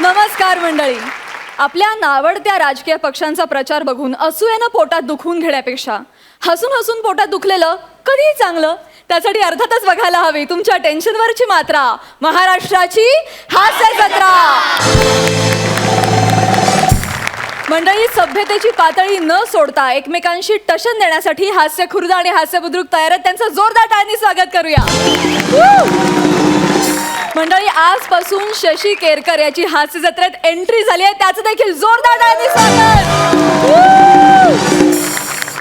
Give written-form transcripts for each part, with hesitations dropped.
नमस्कार मंडळी. आपल्या नावडत्या राजकीय पक्षांचा प्रचार बघून असूयानं पोटात दुखवून घेण्यापेक्षा हसून हसून पोटात दुखलेलं कधीही चांगलं. त्यासाठी अर्थातच बघायला हवी तुमच्या टेन्शनवरची मात्रा, महाराष्ट्राची हास्य जत्रा. मंडळी, सभ्यतेची पातळी न सोडता एकमेकांशी टशन देण्यासाठी हास्य खुर्द आणि हास्य बुद्रुक तयार आहेत. त्यांचं जोरदार टाळ्यांनी स्वागत करूया. मंडळी, आजपासून शशी केरकर याची हास्य जत्रेत एंट्री झाली आहे. त्याचं देखील जोरदार टाळ्यांनी स्वागत.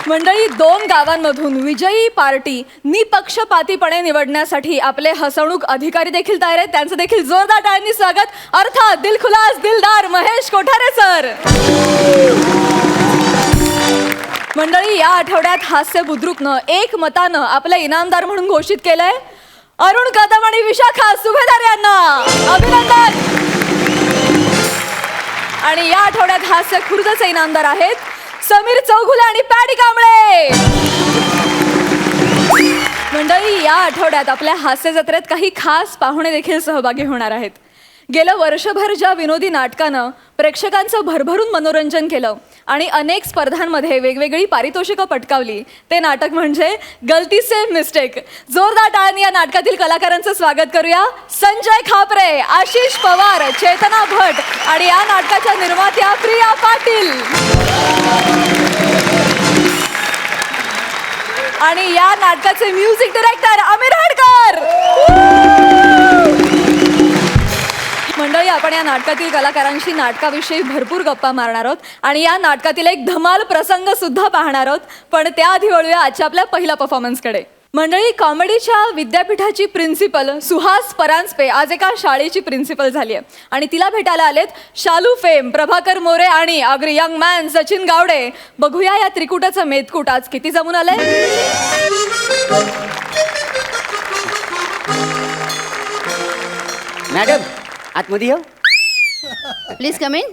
मंडळी, 2 गावांमधून विजयी पार्टी निपक्षपातीपणे निवडण्यासाठी आपले हसवणूक अधिकारी देखील तयार आहेत. त्यांचं देखील जोरदार टाळ्यांनी स्वागत. अर्थात दिलखुलास दिलदार महेश कोठारे सर. मंडळी, या आठवड्यात हास्य बुद्रुकनं एक मतानं आपले इनामदार म्हणून घोषित केलंय अरुण कदम आणि विशाखा सुभेदार यांना. अभिनंदन. आणि या आठवड्यात हास्य खुर्दचे इनामदार आहेत समीर चौघुले आणि पॅडी कांबळे. मंडळी, या आठवड्यात आपल्या हास्य जत्रेत काही खास पाहुणे देखील सहभागी होणार आहेत. गेलं वर्षभर ज्या विनोदी नाटकानं प्रेक्षकांचं भरभरून मनोरंजन केलं आणि अनेक स्पर्धांमध्ये वेगवेगळी पारितोषिकं पटकावली, ते नाटक म्हणजे गलती से मिस्टेक. जोरदार टाळ्यांनी या नाटकातील कलाकारांचं स्वागत करूया. संजय खापरे, आशिष पवार, चेतना भट आणि या नाटकाच्या निर्मात्या प्रिया पाटील. आणि या नाटकाचे म्युझिक डायरेक्टर अमीर हडकर. मंडळी, आपण या नाटकातील कलाकारांशी नाटकाविषयी भरपूर गप्पा मारणार आहोत आणि या नाटकातील एक धमाल प्रसंग सुद्धा पाहणार आहोत. पण त्याआधी वळूया आजच्या आपल्या पहिल्या परफॉर्मन्सकडे. मंडळी, कॉमेडीच्या विद्यापीठाची प्रिन्सिपल सुहास परांजपे आज एका शाळेची प्रिन्सिपल झाली आहे आणि तिला भेटायला आलेत शालू फेम, प्रभाकर मोरे आणि angry young man Sachin Gawade. बघूया या त्रिकुटाचं मेतकूट आज किती जमून आलंय. मॅडम, आतमध्ये येऊ. Please come in.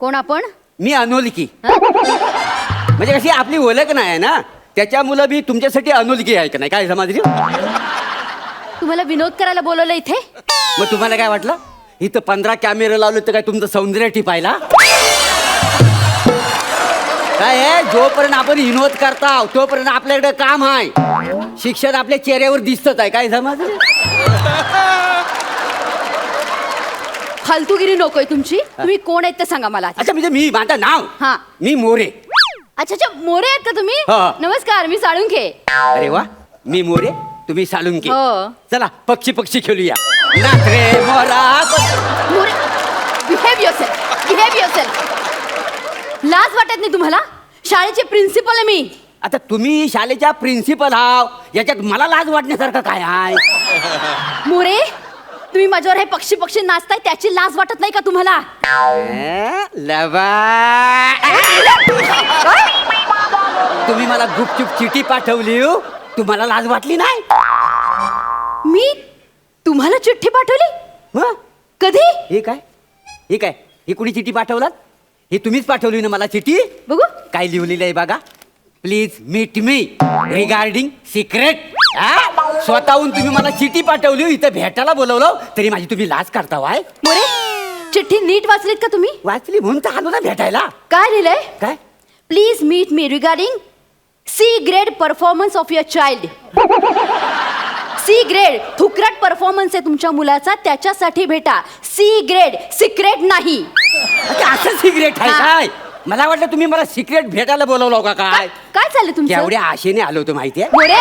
कोण आपण? मी अनोळखी. म्हणजे कशी आपली ओळख नाही आहे ना, त्याच्यामुळे मी तुमच्यासाठी अनोळखी आहे का नाही, काय समजली? तुम्हाला विनोद करायला बोलवलं इथे? मग तुम्हाला काय वाटलं इथं 15 कॅमेरे लावले तर काय तुमचं सौंदर्य टिपायला? काय आहे, जोपर्यंत आपण विनोद करता तोपर्यंत आपल्याकडे काम आहे. शिक्षण आपल्या चेहऱ्यावर दिसतच आहे, काय समजलं? फालतूगिरी नकोय तुमची. तुम्ही कोण आहेत ते सांगा मला. अच्छा, म्हणजे मी माझं नाव? हा. मी मोरे. अच्छा अच्छा, मोरे आहेत का तुम्ही? हा. नमस्कार, मी साळुंखे. अरे वा, मी मोरे, तुम्ही सालुंके. हो. चला पक्षी खेळूया. नाच रे मोरा. More, behave yourself, behave yourself. लाज वाटत नाही तुम्हाला? शाळेचे प्रिन्सिपल आहे मी. आता तुम्ही शाळेच्या प्रिन्सिपल आहात, याच्यात मला लाज वाटण्यासारखं काय आहे? मोरे, तुम्ही माझ्यावर हे पक्षी नाचताय, त्याची लाज वाटत नाही का तुम्हाला? तुम्ही मला गुपचूप चिठी पाठवली, तुम्हाला लाज वाटली नाही? मी तुम्हाला चिठ्ठी पाठवली? हं? कधी? हे काय ही कुणी चिठी पाठवलात? ही तुम्हीच पाठवली ना मला चिठी? बघू. काय लिहिलेलं आहे बघा. Please meet me regarding secret. स्वतःहून तुम्ही मला चिठी पाठवली, इथं भेटायला बोलवलं तरी माझी तुम्ही लाज करता वाय? मोरे, चिठ्ठी नीट वाचलीत का तुम्ही? वाचली म्हणून तर आलो ना भेटायला. काय लिहिलंय? काय? Please meet me regarding C grade performance of your child. C grade थुकरट परफॉर्मन्स आहे तुमच्या मुलाचा, त्याच्यासाठी भेटा. सी ग्रेड, सिक्रेट नाही. असं सिक्रेट आहे काय? मला वाटलं तुम्ही मला सिक्रेट भेटायला बोलवलं का काय? काय चाललं तुमचं? एवढ्या आशेने आलो होतो माहितीये. मोरे,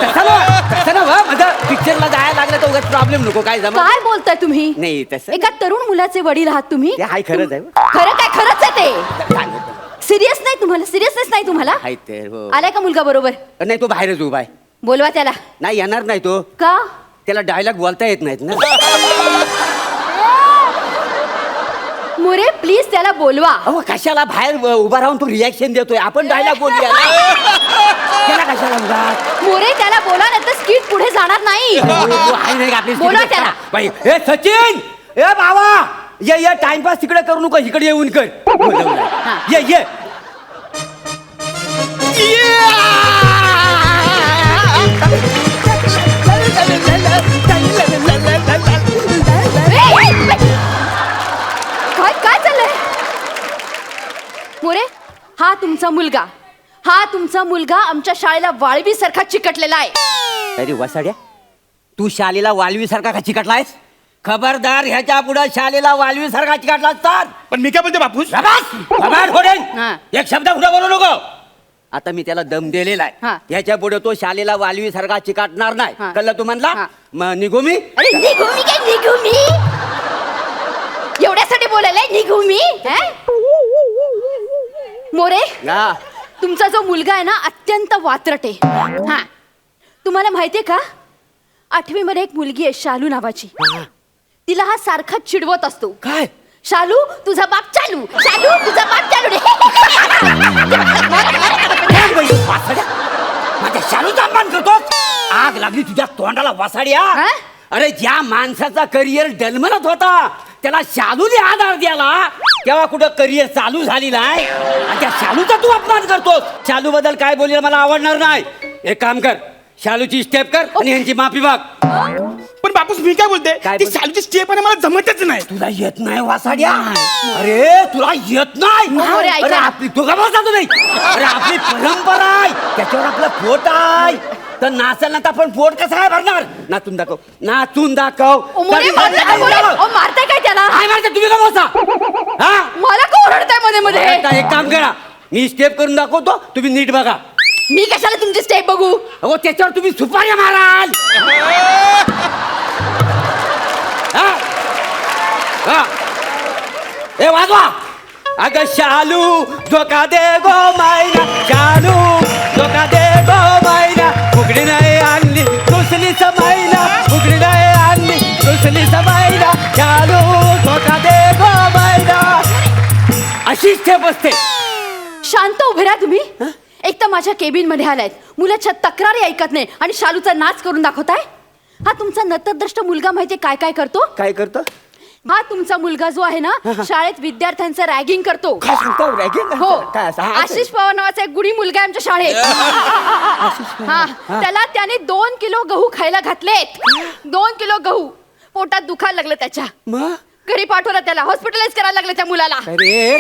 तसं ना माझं पिक्चरला जायला लागलं तर प्रॉब्लेम नको. काय जमा काय बोलताय तुम्ही? नाही तसं. एका तरुण मुलाचे वडील आहात तुम्ही. ते हाय, खरंच आहे. खरं काय? खरंच आहे ते. सिरियस नाही तुम्हाला? सिरियसनेस नाही तुम्हाला? हाय तर हो. आलाय का मुलगा बरोबर? नाही, तो बाहेरच उभा आहे. बोलवा त्याला. नाही येणार नाही तो. का? त्याला डायलॉग बोलता येत नाहीत ना. मोरे, प्लीज त्याला बोलवा. अहो, कशाला बाहेर उभा राहून तो रिॲक्शन देतोय? आपण डायलॉग बोलूया ना. त्याला कशाला उभा? मोरे, त्याला बोला, नाही तर स्किट पुढे जाणार नाही. आहे नाही आपली बोला त्याला. बाई. ए सचिन, ए बाबा, ये टाइमपास तिकडे करू नको, इकडे येऊन कर. ये हा तुमचा मुलगा आमच्या शाळेला वाळवी सारखा चिकटलेला आहे. अरे वसाड्या, तू शालेला वालवी सारखा का चिकटलायस? खबरदार, ह्याच्या पुढे शालेला वालवी सारखा चिकटला तर पण मी काय बोलते बापूस, हा. एक शब्द पुढे बोलू नको. आता मी त्याला दम दिलेला हा. आहे, ह्याच्या पुढे तो शालेला वालवी सारखा चिकाटणार नाही. हा. कळलं तू म्हणला? हा. मग निघू मी? अरे निघू मी एवढ्यासाठी बोलायला निघू मी मोरे, हा. तुमचा जो मुलगा आहे ना अत्यंत वात्रट आहे. हा, तुम्हाला माहितीये का, 8वी मध्ये एक मुलगी आहे शालू नावाची. तिला हा सारखा चिडवत असतो. काय? शालू तुझा बाप चालू, शालू तुझा बाप चालू रे. वासाड्या, माझ्या शालूचा अपमान करतोस? आग लागली तुझ्या तोंडाला वासाड्या. हा? अरे ज्या माणसाचा करिअर डलमलत होता त्याला शालूने आधार द्याला, तेव्हा कुठं करिअर चालू झाली नाही आणि त्या शालूचा तू अपमान करतोस. शालू बद्दल काय बोललेलं मला आवडणार नाही. एक काम कर, शालूची स्टेप कर आणि यांची माफी माग. पण बापूस मी काय बोलते, काय ती बोल- शालूची स्टेप आणि मला जमतच नाही. तुला येत नाही वासाड्या? अरे तुला येत नाही? अरे, ऐका. अरे आपली तुला बसतो नाही. अरे आपली परंपरा आहे, त्याच्यावर आपलं पोट आहे. तर नाचल ना तर आपण पोट कसं काय भरणार? नाचून दाखव, नाचून दाखव. मोरे मारताय काय त्याला? काय मारते तुम्ही? का बसा? हा? मला का ओरडताय मध्ये मध्ये? आता एक काम करा, मी स्टेप करून दाखवतो, तुम्ही नीट बघा. मी कशाला तुमची स्टेप बघू? अहो त्याच्यावर तुम्ही सुपाऱ्या माराल. हा? हा. ए वाजवा. अगं शालू धोका दे गो मैना, शालू धोका दे गो मैना, फुगडी नाही आणली दुसरी मैना, फुगडी नाही आणली दुसरी मैना, शालू धोका दे गो मैना. अशी स्टेप असते. शांत उभे राहा तुम्ही. एक तर माझ्या केबिन मध्ये आलायत, मुलाच्या तक्रारी ऐकत नाही आणि शालूचा नाच करून दाखवताय. हा तुमचा नतद्रष्ट मुलगा माहितीये काय काय करतो? काय करतो? हा तुमचा मुलगा जो आहे ना शाळेत विद्यार्थ्यांचं रॅगिंग करतो. काय सांगतो? रॅगिंग? हो, काय असं? हा, आशिष पवार नावाचा एक गुणी मुलगा आहे आमच्या शाळेत. हा, त्याला त्याने 2 किलो गहू खायला घातलेत. 2 किलो गहू पोटात दुखायला लागलं त्याच्या. मग? घरी पाठवलं त्याला, हॉस्पिटलाइज करायला लागलं त्या मुलाला. अरे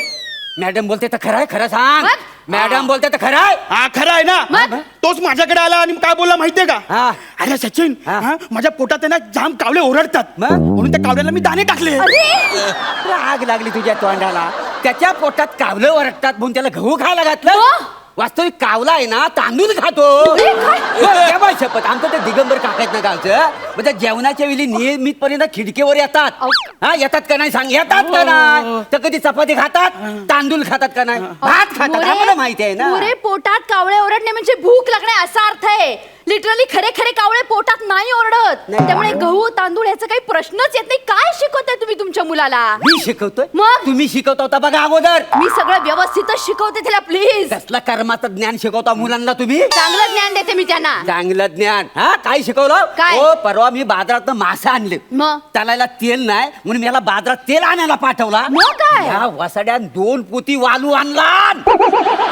मॅडम बोलते तर खरं आहे, खरं सांग. मग? मॅडम बोलते तर खरं आहे. हा खरं आहे ना. मग? तोच माझ्याकडे आला आणि काय बोलला माहितीये का? हा. अरे सचिन, हा. हा, माझ्या पोटात आहे ना जाम कावळे ओरडतात, मग? म्हणून त्या कावळ्याला मी दाणे टाकले. तुला आग लागली तुझ्या तोंडाला. त्याच्या पोटात कावलं वरटतात म्हणून त्याला गहू खायला घातलं. मग? वास्तविक कावला आहे ना तांदूळ खातो. अरे, काय? हो, तेव्हा शपथ आमचं ते दिगंबर काका आहेत ना गावचं, म्हणजे जेवणाच्या वेळी नियमितपणे खिडकीवर येतात. अहो. हा येतात का नाही सांग? येतात का नाही? तर कधी चपाती खातात, तांदूळ खातात का नाही, भात खातात? हा मला माहिती आहे ना. मोरे पोटात कावळे ओरडणे म्हणजे भूक लागणे असा अर्थ आहे. लिटरली खरे खरे कावळे पोटात नाही ओरडत. नाही. त्यामुळे गहू तांदूळ याचा काही प्रश्नच येत नाही. काय शिकवताय तुम्ही तुमच्या मुलाला? मी शिकवतोय? मग? तुम्ही शिकवता होता बघा अगोदर. मी सगळं व्यवस्थितच शिकवते त्याला, प्लीज. कसला कर्माचं ज्ञान शिकवता मुलांना तुम्ही? चांगलं ज्ञान देते मी त्यांना. चांगलं ज्ञान. हा काय शिकवलं? काय? हो परवा मी बाजारात मासा आणले, मग? त्याला तेल नाही म्हणून मी याला बाजारात तेल आणायला पाठवला. मग काय? या वसाड्यान 2 पोती वालू आणला.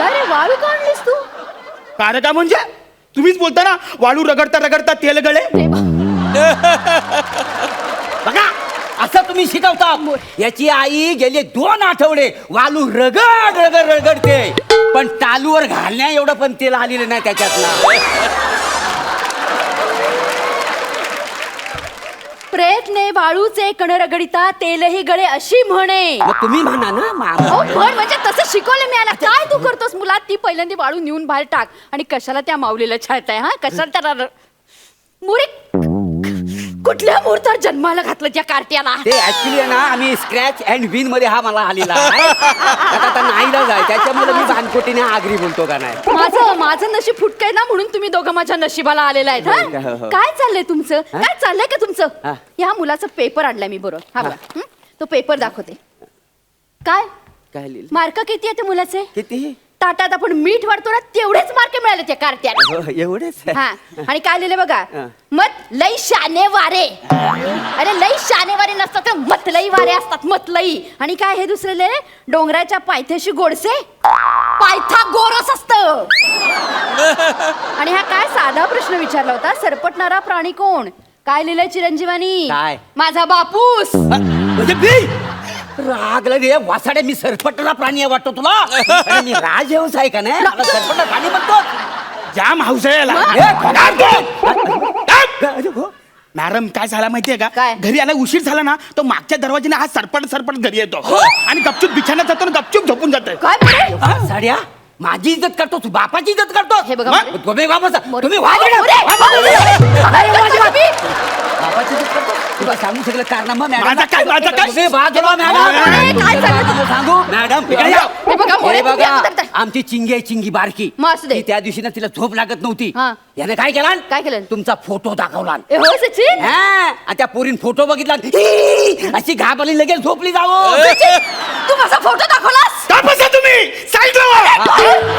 अरे वाळू का आणलीस तू? कारण का म्हणजे तुम्हीच बोलता ना, वाळू रगडता रगडता तेल गळे. बघा असं तुम्ही शिकवता. याची आई गेले 2 आठवडे वालू रगड रगड रगडते, पण टालूवर घालण्या एवढं पण तेल आलेलं नाही त्याच्यातलं. प्रयत्ने वाळूचे कण रगडिता तेलही गळे अशी म्हणे. मग तुम्ही म्हणा ना मामा. अहो, म्हण म्हणजे तसं शिकवलं मी याला. काय तू करतोस मुला? ती पहिल्यांदा वाळू नेऊन बाहेर टाक आणि कशाला त्या माऊलीला छळताय? हा कशाला त्याला मुरे कुठल्या मुहूर्तावर जन्माला घातलं त्या कार्ट्याला? ते ऍक्च्युली ना आम्ही स्क्रॅच अँड विन मध्ये हा मला आलेला आहे. आता नाईलाज आहे, त्याच्यामुळे मी बानकोटीने आगरी बोलतो का नाही. माझं नशीब फुटकय ना म्हणून तुम्ही दोघं माझ्या नशिबाला आलेला आहेत. हो, हा? हो. काय चाललंय तुमचं? हा? काय चाललंय का तुमचं? हा. या मुलाचा पेपर आणलाय मी बरोबर. हा बघा. तो पेपर दाखवते. काय काय लिहिलं? मार्क किती आहे त्या मुलाचे? किती? ताटात आपण मीठ वाढतो ना तेवढेच मार्क मिळाले त्या कार्ट्याला. हो, एवढेच? हा आणि काय लिहिले बघा, हा. मत लई शाने वारे. अरे लई शाने वारे नसतात तर मतलई वारे असतात, मतलई. आणि काय हे दुसरे लिहिले, डोंगराच्या पायथ्याशी गोडसे पायथा गोरस असत. आणि हा काय साधा प्रश्न विचारला होता, सरपटणारा प्राणी कोण? काय लिहिलंय चिरंजीवानी? काय? माझा बापूस. म्हणजे मी रागला रे वासाडे, मी सरपटला प्राणी आहे वाटतो तुला? अरे मी राजहंस आहे का नाही? मला सरपटला प्राणी म्हणतो. जाम हाऊस आहे याला. हो. मॅडम काय झाला माहितीये का? काय? घरी आला उशीर झाला ना तो मागच्या दरवाजाने हा सरपट घरी येतो आणि गपचूप बिछाण्यात जातो आणि गपचूप झोपून जातोय. काय बोलले? साड्या माझी इज्जत करतो तू, बापाची इज्जत करतो. हे बघा, मग तुम्ही वापस तुम्ही मोरे. बापाची इज्जत करतो. तुला सांगू शकलं कारनामा मॅडम. माझा काय? तुम्ही बाजूला मॅडम. काय चाललं? सांगू मॅडम इकडे या. हे बघा, मोरे, हे बघा तुम्ही आमची चिंगी आहे, चिंगी बारकी. मग असू दे. ती त्या दिवशी ना तिला झोप लागत नव्हती. हा. याने काय केला? काय केलं? तुमचा फोटो दाखवला. ए, हो सचिन. हा, आणि त्या पोरीन फोटो बघितला अशी घाबरली, लगेच झोपली जावं. सचिन, तू माझा फोटो दाखवलास? का बसा तुम्ही साईडला व्हा.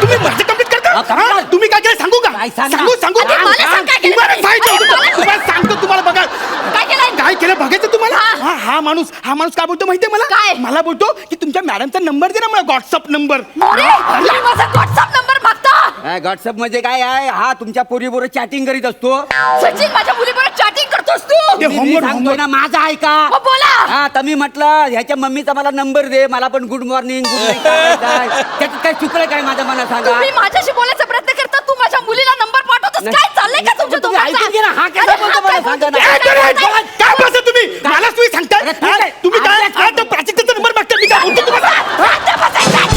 तुम्ही माझं कंप्लीट हा, करता. करणार. तुम्ही काय केलं सांगू का? काय सांग ना. सांगू अरे, मला सांग काय केलं? तुम्हाला सांगितलं होतं. अरे, मला- तुम्हाला सांगतो, तुम्हाला बघा काय केलं? काय केलं बघायचं तुम्हाला. हा. हा माणूस काय बोलतो माहितीये मला? काय? मला बोलतो की तुमच्या मॅडमचा नंबर दे ना मला, व्हॉट्सअप नंबर. मोरे, तुम्ही माझा व्हॉट्सअप नंबर मागता? व्हॉट्सअप मध्ये काय आहे? हा तुमच्या पोरीबरोबर चॅटिंग करीत असतो. सचिन, माझ्या मुलीबरोबर चॅटिंग करतोस तू? ते मी homework, सांगतोय ना, माझा ऐका. मग बोला. हा तर मी म्हटलं ह्याच्या मम्मीचा मला नंबर दे, मला पण गुड मॉर्निंग गुड नाईट. त्याच्यात काय चुकलं काय माझं मला सांगा. तुम्ही माझ्याशी बोलायचा प्रयत्न करता, तू माझ्या मुलीला नंबर पाठवतोस. नाही. काय चाललंय का तुमच्या तुम्ही दोघांचं? ऐकून घे ना, हा कसा अरे, बोलतो हा मला काय सांगा बोलतो? ना. काय बसा तुम्ही मला तुम्ही सांगता अरे, ठीक आहे. तुम्ही काय आज- हा, तो प्राजक्ताचा नंबर मागता मी काय बोलतो तुम्हाला.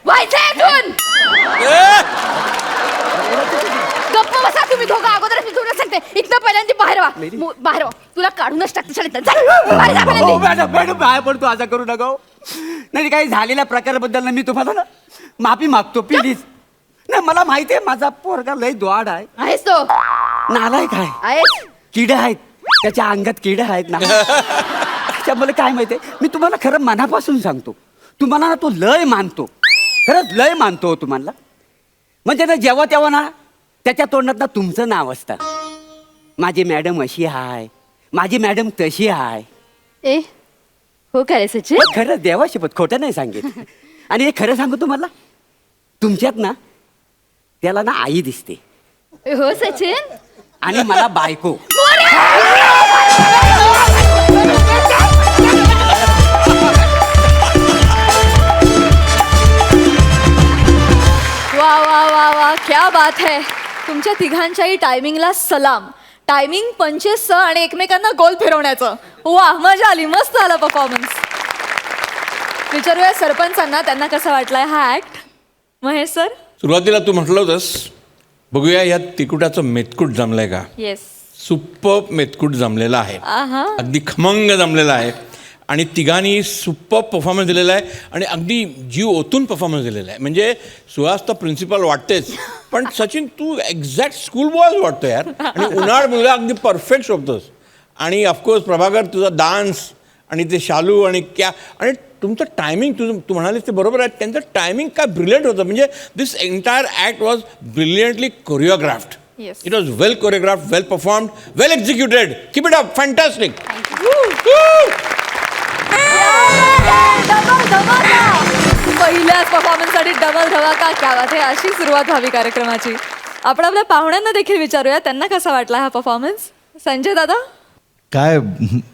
व्हायचंय इथून. गप्प बसा तुम्ही दोघं. अगोदर मी तुला सांगते, इथनं पहिल्यांदा बाहेर व्हा. बाहेर व्हा. तुला काढूनच टाकते शाळेत. जा, बाहेर जा हो, पहिल्यांदा. मॅडम मॅडम बाहेर पडतो, असं करू नका हो. नाही काही झालेल्या प्रकाराबद्दल ना मी तुम्हाला ना माफी मागतो प्लीज. नाही मला माहिती आहे माझा पोरगा लय द्वाड आहे, आहेस तो? नालायक आहे, आहेस? किडे आहेत त्याच्या अंगात, किडे आहेत ना. त्याच्यामुळे काय माहितीये, मी तुम्हाला खरं मनापासून सांगतो, तुम्हाला ना तो लय मानतो, खरंच लय मानतो तुम्हाला. म्हणजे ना जेव्हा तेव्हा ना त्याच्या तोंडात ना तुमचं नाव असतं. माझी मॅडम अशी आहे, माझी मॅडम तशी आहे. ए, हो काय रे सचिन? खरं देवाशपथ, खोटं नाही सांगितलं. आणि हे खरं सांगू तुम्हाला, तुमच्यात ना त्याला ना आई दिसते हो सचिन. आणि मला बायको. वा वा वा वा, क्या बात है. तुमच्या तिघांच्याही टायमिंगला सलाम. टायमिंग 25 आणि एकमेकांना गोल फिरवण्याचं. वा, मजा आली, मस्त आला परफॉर्मन्स. विचारूया सरपंचांना त्यांना कसा वाटलाय हा ऍक्ट. महेश सर. सुरुवातीला तू म्हटलं होतंस बघूया या तिकुटाचं मेतकूट जमलंय का. येस. सुप्प मेतकूट जमलेलं आहे, आहा. अगदी खमंग जमलेलं आहे. आणि तिघांनी सुप्प परफॉर्मन्स दिलेला आहे आणि अगदी जीव ओतून परफॉर्मन्स दिलेला आहे. म्हणजे सुहास तर प्रिन्सिपल वाटतेच, पण सचिन तू एक्झॅक्ट स्कूल बॉयज वाटतो यार. आणि उन्हाळ मुलं अगदी परफेक्ट शोभतोस. आणि ऑफकोर्स प्रभाकर तुझा डान्स आणि ते शालू आणि क्या, आणि तुमचं टायमिंग तू म्हणालीस ते बरोबर आहे. त्यांचं टायमिंग काय ब्रिलियंट होतं. म्हणजे this entire act was brilliantly choreographed. Yes. It was well choreographed, well performed, well executed. Keep it up, fantastic. Double धमाका. पहिल्याच परफॉर्मन्ससाठी डबल धमाका. क्या बात आहे. अशी सुरुवात व्हावी कार्यक्रमाची. आपण आपल्या पाहुण्यांना देखील विचारूया त्यांना कसा वाटला हा परफॉर्मन्स. संजय दादा. काय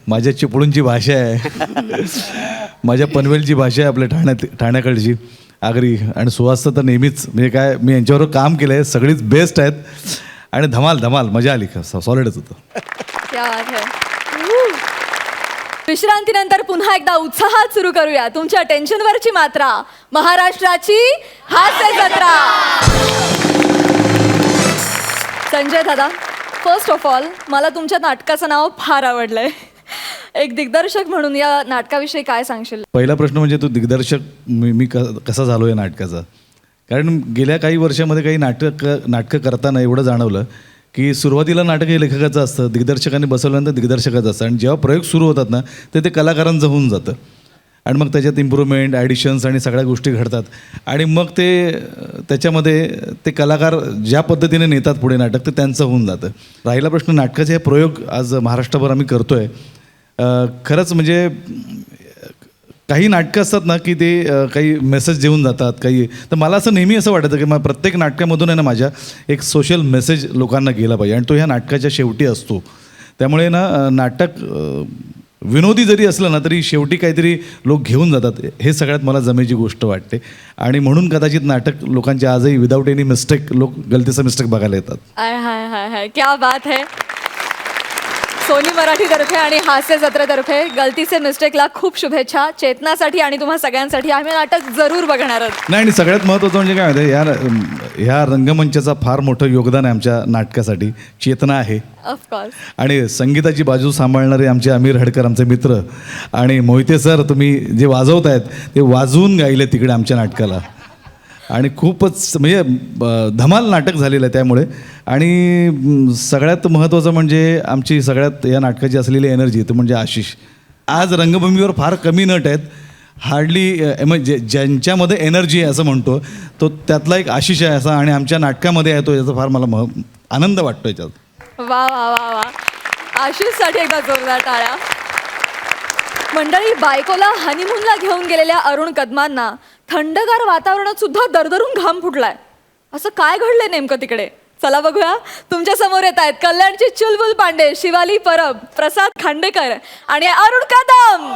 माझ्या चिपळूणची भाषा आहे, माझ्या पनवेलची भाषा आहे, आपल्या ठाण्याकडची आगरी. आणि सुहासचं तर नेहमीच म्हणजे काय, मी यांच्याबरोबर काम केलं आहे, सगळीच बेस्ट आहेत. आणि धमाल धमाल मजा आली, सॉलिडच होतं. क्या बात है. विश्रांतीनंतर पुन्हा एकदा उत्साहात सुरू करूया तुमच्या टेन्शनवरची मात्रा, महाराष्ट्राची हास्य जत्रा. संजय दादा, फर्स्ट ऑफ ऑल मला तुमच्या नाटकाचं नाव फार आवडलंय. एक दिग्दर्शक म्हणून या नाटकाविषयी काय सांगशील. पहिला प्रश्न म्हणजे तो दिग्दर्शक मी कसा झालो या नाटकाचा. कारण गेल्या काही वर्षामध्ये काही नाटकं करताना एवढं जाणवलं की सुरुवातीला नाटक हे लेखकाचं असतं, दिग्दर्शकाने बसवल्यानंतर दिग्दर्शकाचं असतं, आणि जेव्हा प्रयोग सुरू होतात ना ते कलाकारांचं होऊन जातं. आणि मग त्याच्यात इम्प्रूव्हमेंट, ॲडिशन्स आणि सगळ्या गोष्टी घडतात. आणि मग त्याच्यामध्ये ते कलाकार ज्या पद्धतीने नेतात पुढे नाटक, ते त्यांचं होऊन जातं. राहिला प्रश्न नाटकाचे हे प्रयोग आज महाराष्ट्रभर आम्ही करतो आहे. खरंच म्हणजे काही नाटकं असतात ना की ते काही मेसेज देऊन जातात काही. तर मला असं नेहमी असं वाटायचं की प्रत्येक नाटकामधून आहे ना माझ्या एक सोशल मेसेज लोकांना गेला पाहिजे, आणि तो ह्या नाटकाच्या शेवटी असतो. त्यामुळे ना नाटक विनोदी जरी असलं ना तरी शेवटी काहीतरी लोक घेऊन जातात, हे सगळ्यात मला जमेची गोष्ट वाटते. आणि म्हणून कदाचित नाटक लोकांच्या आजही विदाऊट एनी मिस्टेक लोक गलतीचं मिस्टेक बघायला येतात. आय हाय हाय हाय, क्या बात है. सोनी मराठीतर्फे आणि हास्य जत्रेतर्फे गलतीचे मिस्टेकला खूप शुभेच्छा. चेतनासाठी आणि तुम्हा सगळ्यांसाठी आम्ही नाटक जरूर बघणार आहोत. नाही, आणि सगळ्यात महत्त्वाचं म्हणजे काय माहिती ह्या रंगमंचाचा फार मोठं योगदान आहे आमच्या नाटकासाठी. चेतना आहे ऑफकोर्स. आणि संगीताची बाजू सांभाळणारे आमचे अमीर हडकर, आमचे मित्र, आणि मोहिते सर, तुम्ही जे वाजवत आहेत ते वाजवून गायले तिकडे आमच्या नाटकाला. आणि खूपच म्हणजे धमाल नाटक झालेलं आहे त्यामुळे. आणि सगळ्यात महत्त्वाचं म्हणजे आमची सगळ्यात या नाटकाची असलेली एनर्जी, तो म्हणजे आशिष. आज रंगभूमीवर फार कमी नट आहेत, हार्डली म्हणजे ज्यांच्यामध्ये एनर्जी आहे असं म्हणतो तो त्यातला एक आशिष आहे असा. आणि आमच्या नाटकामध्ये आहे तो, याचा फार मला आनंद वाटतो याच्यात. वा वा वा वा. आशिषसाठी एकदा जोरदार टाळ्या. मंडळी, बायकोला हनीमूनला घेऊन गेलेल्या अरुण कदमांना थंडगार वातावरणात सुद्धा दरदरून घाम फुटलाय. असं काय घडलंय नेमकं तिकडे? चला बघूया. तुमच्या समोर येत आहेत कल्याणची चुलबुल पांडे, शिवाली परब, प्रसाद खांडेकर आणि Arun Kadam.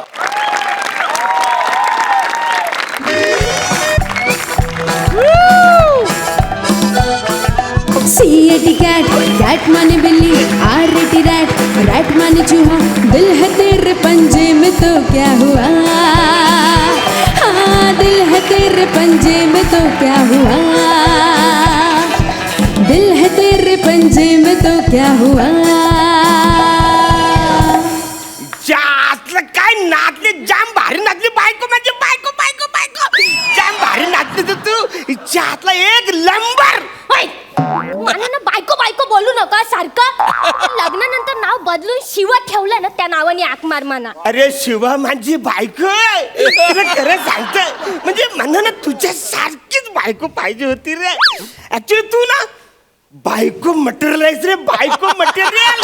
C-A-T cat, cat Mane बिल्ली, R-A-T rat, rat माने चूहा, दिल है तेरे पंजे में तो क्या हुआ, हाँ दिल है तेरे पंजे में तो क्या हुआ, दिल है तेरे पंजे में तो क्या हुआ. जातलं काय नाचले, जाम भारी नाचली बायको, म्हणजे बायको बायको बायको जाम भारी नाचली तर तू. जातला एक नंबर. मला ना बायको बायको बोलू नका सारखं. लग्नानंतर नाव बदलून शिवा ठेवलं ना, त्या नावाने आक मार म्हणा. अरे शिवा माझी बायको, तुला खरं सांगतो म्हणजे म्हणा ना तुझ्या सारखीच बायको पाहिजे होती रे. ऍक्च्युली तू ना बायको मटेरियल आहेस रे, बायको मटेरियल.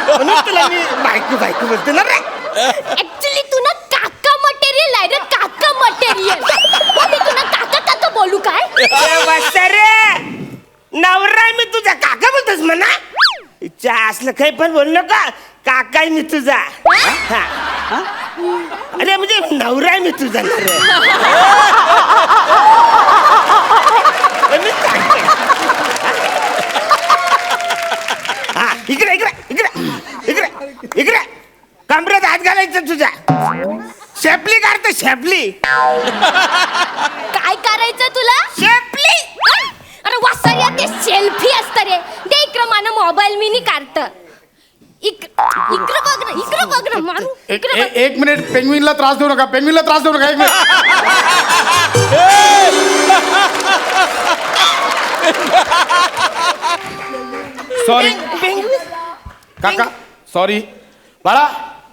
म्हणून तुला मी बायको बायको बोलतो ना रे. ऍक्च्युली तू ना काका मटेरियल आहे रे, काका मटेरियल. मी तुला काका काका बोलू काय? रे नवरा मी तुझा काका बोलतोस म्हणा. इच्छा असलं काही पण बोल नका, काका आहे मी तुझा. हा. अरे म्हणजे नवरा आहे मी तुझा ना रे. मी सांगते. हा, इकडे इकडे इकडे इकडे इकडे कमरेत हात घालायचं तुझ्या. शेपली काढतो, शेपली. काय करायचं तुला? शेपली. अरे वासाऱ्या, ते सेल्फी असतं रे. ते इकडं मोबाईल मी नी काढत. इकडं बघ ना, इकडं बघ ना मारू. इकडं बघ. एक मिनिट, पेंग्विनला त्रास देऊ नका, पेंग्विनला त्रास देऊ नका. एक मिनिट. सॉरी काका, सॉरी. बाळा,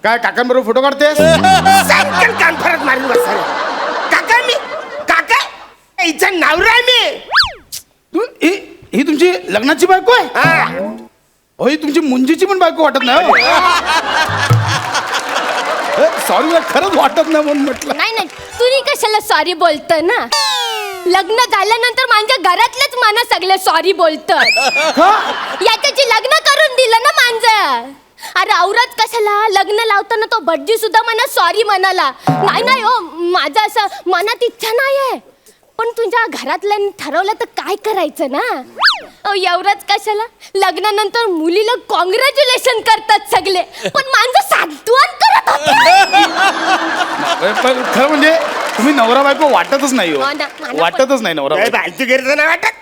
काय काकांबरोबर फोटो काढतेस? सायकल कॉन्फरन्स मारून बसला. काका मी काका हिचा नवरा आहे मी. तू ही तुमची लग्नाची बायको आहे? हा. हो, ही तुमची मुंजीची पण बायको वाटत नाही. सॉरी, मला खरंच वाटत नाही म्हणून म्हटलं. नाही नाही, तुम्ही कशाला सॉरी बोलत ना? लग्न झाल्यानंतर माझ्या घरातलेच मला सगळे सॉरी बोलतात. याच्याची लग्न करून दिलं ना मांजर. अरे औरत कशाला लग्न लावताना तो भटजी सुद्धा मला सॉरी म्हणाला. नाही नाही हो, माझं असं मनात इच्छा नाहीये, पण तुझ्या घरातल्यांनी ठरवलं तर काय करायचं ना. एवढंच कशाला लग्नानंतर मुलीला कॉंग्रॅच्युलेशन करतात सगळे, पण माझं साधवान करत होते. पण खरं म्हणजे तुम्ही नवरा बायको वाटतच नाही हो. हो ना, मला वाटतच नाही नवरा बायको. फालतू गेलं नाही वाटत.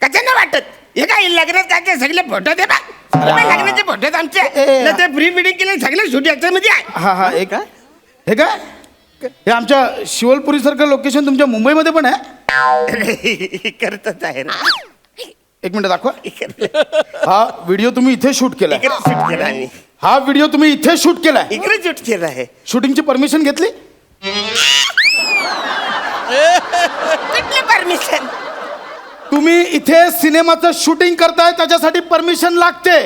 कशाने वाटत? हे काय लग्नात काय काय सगळे फोटो दे बा. लग्नाचे फोटो आहेत आमचे. ना ते प्री वेडिंग केले सगळे शूट याच्यामध्ये आहे. हा हा, हे काय, हे काय, हे आमच्या शिवलपुरी सारखं लोकेशन तुमच्या मुंबईमध्ये पण आहे? करतच आहे ना. एक मिनिट दाखवा. हा व्हिडिओ तुम्ही इथे शूट केलाय? इकडे शूट केला आम्ही. हा व्हिडिओ तुम्ही इथे शूट केलाय? इकडे शूट केला आहे. शूटिंगची परमिशन घेतली? कुठली परमिशन? तुम्ही इथे सिनेमाचं शूटिंग करताय त्याच्यासाठी परमिशन लागते.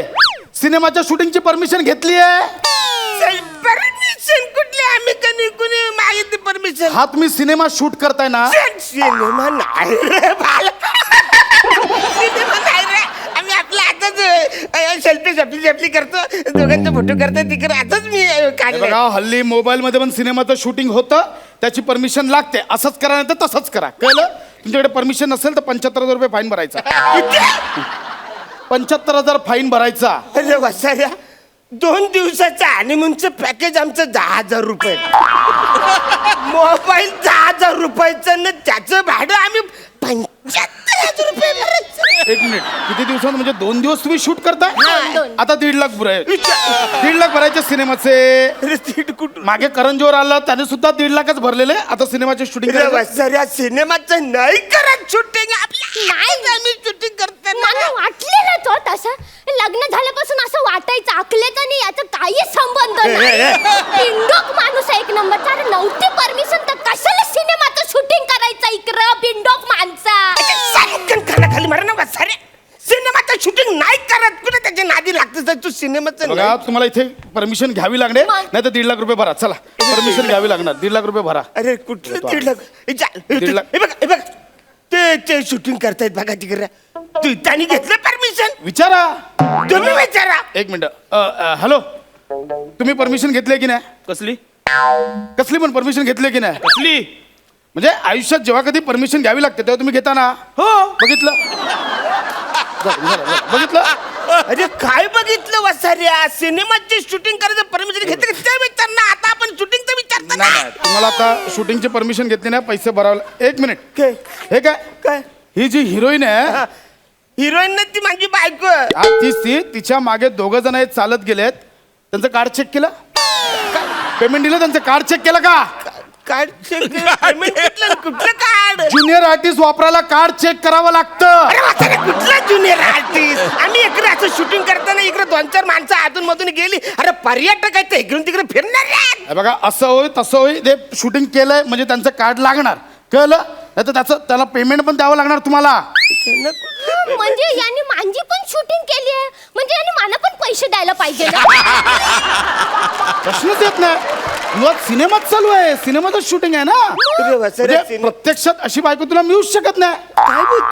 सिनेमाच्या शूटिंगची परमिशन घेतली आहे? परमिशन कुठली? आम्ही कुणी मागितली परमिशन? हा तुम्ही सिनेमा शूट करताय ना? सिनेमा नाही रे बालका. सिनेमा नाही रे. आम्ही आपल्या हातात सेल्फी सेल्फी करतो दोघांचे फोटो करतो तिकडे आताच मी हे काढलं बघा हल्ली मोबाईल मध्ये पण सिनेमाचं शूटिंग होतं त्याची परमिशन लागते असंच करा नाही तर तसंच करा कळलं तुमच्याकडे परमिशन नसेल तर 75,000 रुपये फाईन भरायचा 75,000 फाईन भरायचा अरे वसाऱ्या 2 दिवसाचं हनीमूनचं पॅकेज आमचं 10,000 रुपये मोबाईल 10,000 रुपयाचं ना त्याचं भाडं आम्ही 75,000 रुपये भरायचं. एक मिनिट किती दिवसात म्हणजे 2 दिवस तुम्ही शूट करताय दोन. आता 1.5 लाख भराय 1.5 लाख भरायचे सिनेमाचे अरे तीट कुठं मागे करण जोहर आला त्याने सुद्धा 1.5 लाखच भरलेले आता सिनेमाचे शूटिंग अरे वसाऱ्या सिनेमाचं नाही करत शूटिंग आपल्या आम्ही शूटिंग करताना मला वाटलेलं तो तसं लग्न झाल्यापासून असं वाटायचं आकलेच आणि याचा काही संबंध नाही बिंडोक माणूस आहे एक नंबरचा अरे नव्हती परमिशन तर कशाला सिनेमाचं शूटिंग करायचं इकडं बिंडोक माणसा खाली मारा ना वसाऱ्या सिनेमाचं शूटिंग नाही करत कुठे त्याच्या नादी लागतं तू सिनेमाचं बघा नाही. तुम्हाला इथे परमिशन घ्यावी लागणार मग? नाही तर 1.5 लाख रुपये भरा चला परमिशन घ्यावी लागणार 1.5 लाख रुपये भरा अरे कुठलं 1.5 लाख हे चाल. 1.5 लाख. हे बघ ते शूटिंग करतायत बघा तिकडे तू त्यांनी घेतलं परमिशन विचारा तुम्ही विचारा एक मिनिट हॅलो तुम्ही परमिशन घेतली की नाही कसली कसली पण परमिशन घेतली की नाही कसली म्हणजे आयुष्यात जेव्हा कधी परमिशन घ्यावी लागते तेव्हा तुम्ही घेता ना हो बघितलं बघितलं अरे काय बघितलं वसाऱ्या सिनेमाची शूटिंग करायचं परमिशन घेतलं का ते विचार ना आता आपण शूटिंगचं विचारतो ना नाही तुम्हाला आता शूटिंगची परमिशन घेतली नाही पैसे भरावे एक मिनिट काय? हे काय काय ही जी हिरोईन आहे हिरोईन ना ती माझी बायको हा, तीच ती तिच्या मागे 2 जण आहेत चालत गेलेत त्यांचं कार्ड चेक केलं पेमेंट दिलं त्यांचं कार्ड चेक केलं का कार्ड पेमेंट घेतलं कुठलं कार्ड ज्युनियर आर्टिस्ट वापरायला कार्ड चेक करावं लागतं अरे वसाऱ्या कुठलं ज्युनियर आर्टिस्ट आम्ही इकडे असं शूटिंग करताना इकडे 2-4 माणसं आतून मधून गेली अरे पर्यटक आहेत ते इकडून तिकडे फिरणार आहेत. हे बघा असं होय तसं होय ते शूटिंग केलंय म्हणजे त्यांचं कार्ड लागणार कळलं नाही तर त्याला पेमेंट पण द्यावं लागणार तुम्हाला म्हणजे यांनी माझी पण शूटिंग केली आहे म्हणजे यांनी मला पण पैसे द्यायला पाहिजे ना प्रश्नच येत नाही मुळात सिनेमात चालू आहे सिनेमाचं शूटिंग आहे ना अरे वसाऱ्या म्हणजे प्रत्यक्षात अशी बायको तुला मिळूच शकत नाही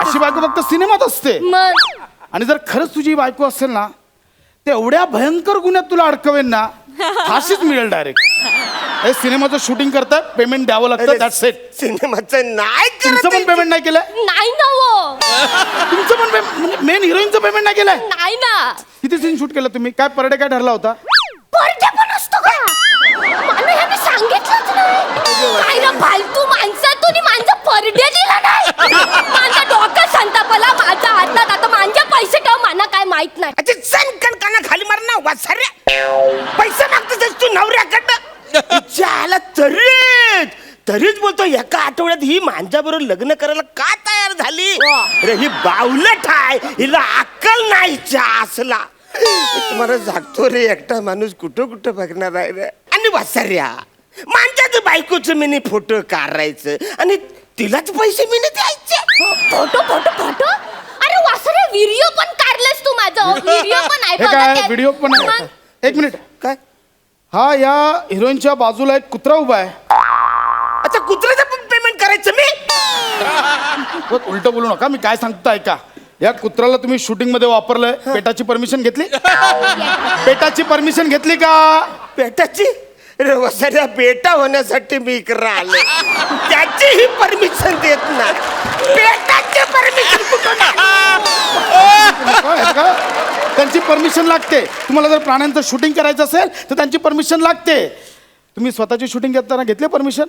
अशी बायको फक्त सिनेमात असते मग आणि जर खरंच तुझी बायको असेल ना ते एवढ्या भयंकर गुन्ह्यात तुला अडकवेन ना फाशीच मिळेल डायरेक्ट हे सिनेमाचं शूटिंग करतात पेमेंट द्यावं लागतं दॅट्स इट सिनेमाचं नाही तुमचं पण करत पेमेंट नाही केलं नाही ना हो तुमचं पण म्हणजे मेन हिरोईनचं पेमेंट नाही केलंय नाही ना किती सीन शूट केलं तुम्ही काय पर डे काय ठरला होता परडे पण असतो का मला हे मी सांगितलंच नाही काय ना फालतू माणसं तुम्ही माझं परडे दिला नाही माझा डोकं संतापला माझ्या हातात आता माझे पैसे ठेव मला काय माहित नाही अच्छा सनकन काना खाली मार ना वासाऱ्या पैसे मागतोस तू नवऱ्याकडं चाला तरीच बोलतो एका आठवड्यात ही माझ्याबरोबर लग्न करायला का तयार झाली अरे ही बावलट आहे हिला अक्कल नाही असला तुम्हाला सांगतो रे एकटा माणूस कुठं कुठं बघणार आहे रे आणि वासाऱ्या माझ्याच बायकोचं मी फोटो काढायचं आणि तिलाच पैसे मी द्यायचे फोटो फोटो फोटो अरे वासरे व्हिडिओ पण काढलेस तू माझं व्हिडिओ पण आहे हे बघा काय त्यात. व्हिडिओ पण आहे मग एक मिनिट काय हा या हिरोईनच्या बाजूला एक कुत्रा उभा आहे अच्छा कुत्र्याचं पण पेमेंट करायचं मी उलट बोलू नका मी काय सांगतो ऐका या कुत्र्याला तुम्ही शूटिंग मध्ये वापरलंय पेटाची परमिशन घेतली पेटाची परमिशन घेतली का पेटाची वसाऱ्या बेटा होण्यासाठी मी इकडे आले त्याचीही परमिशन देत नाही बेटाची परमिशन कुठून हे का? त्यांची परमिशन लागते तुम्हाला जर प्राण्यांचं शूटिंग करायचं असेल तर त्यांची परमिशन लागते तुम्ही स्वतःची शूटिंग घेताना घेतली परमिशन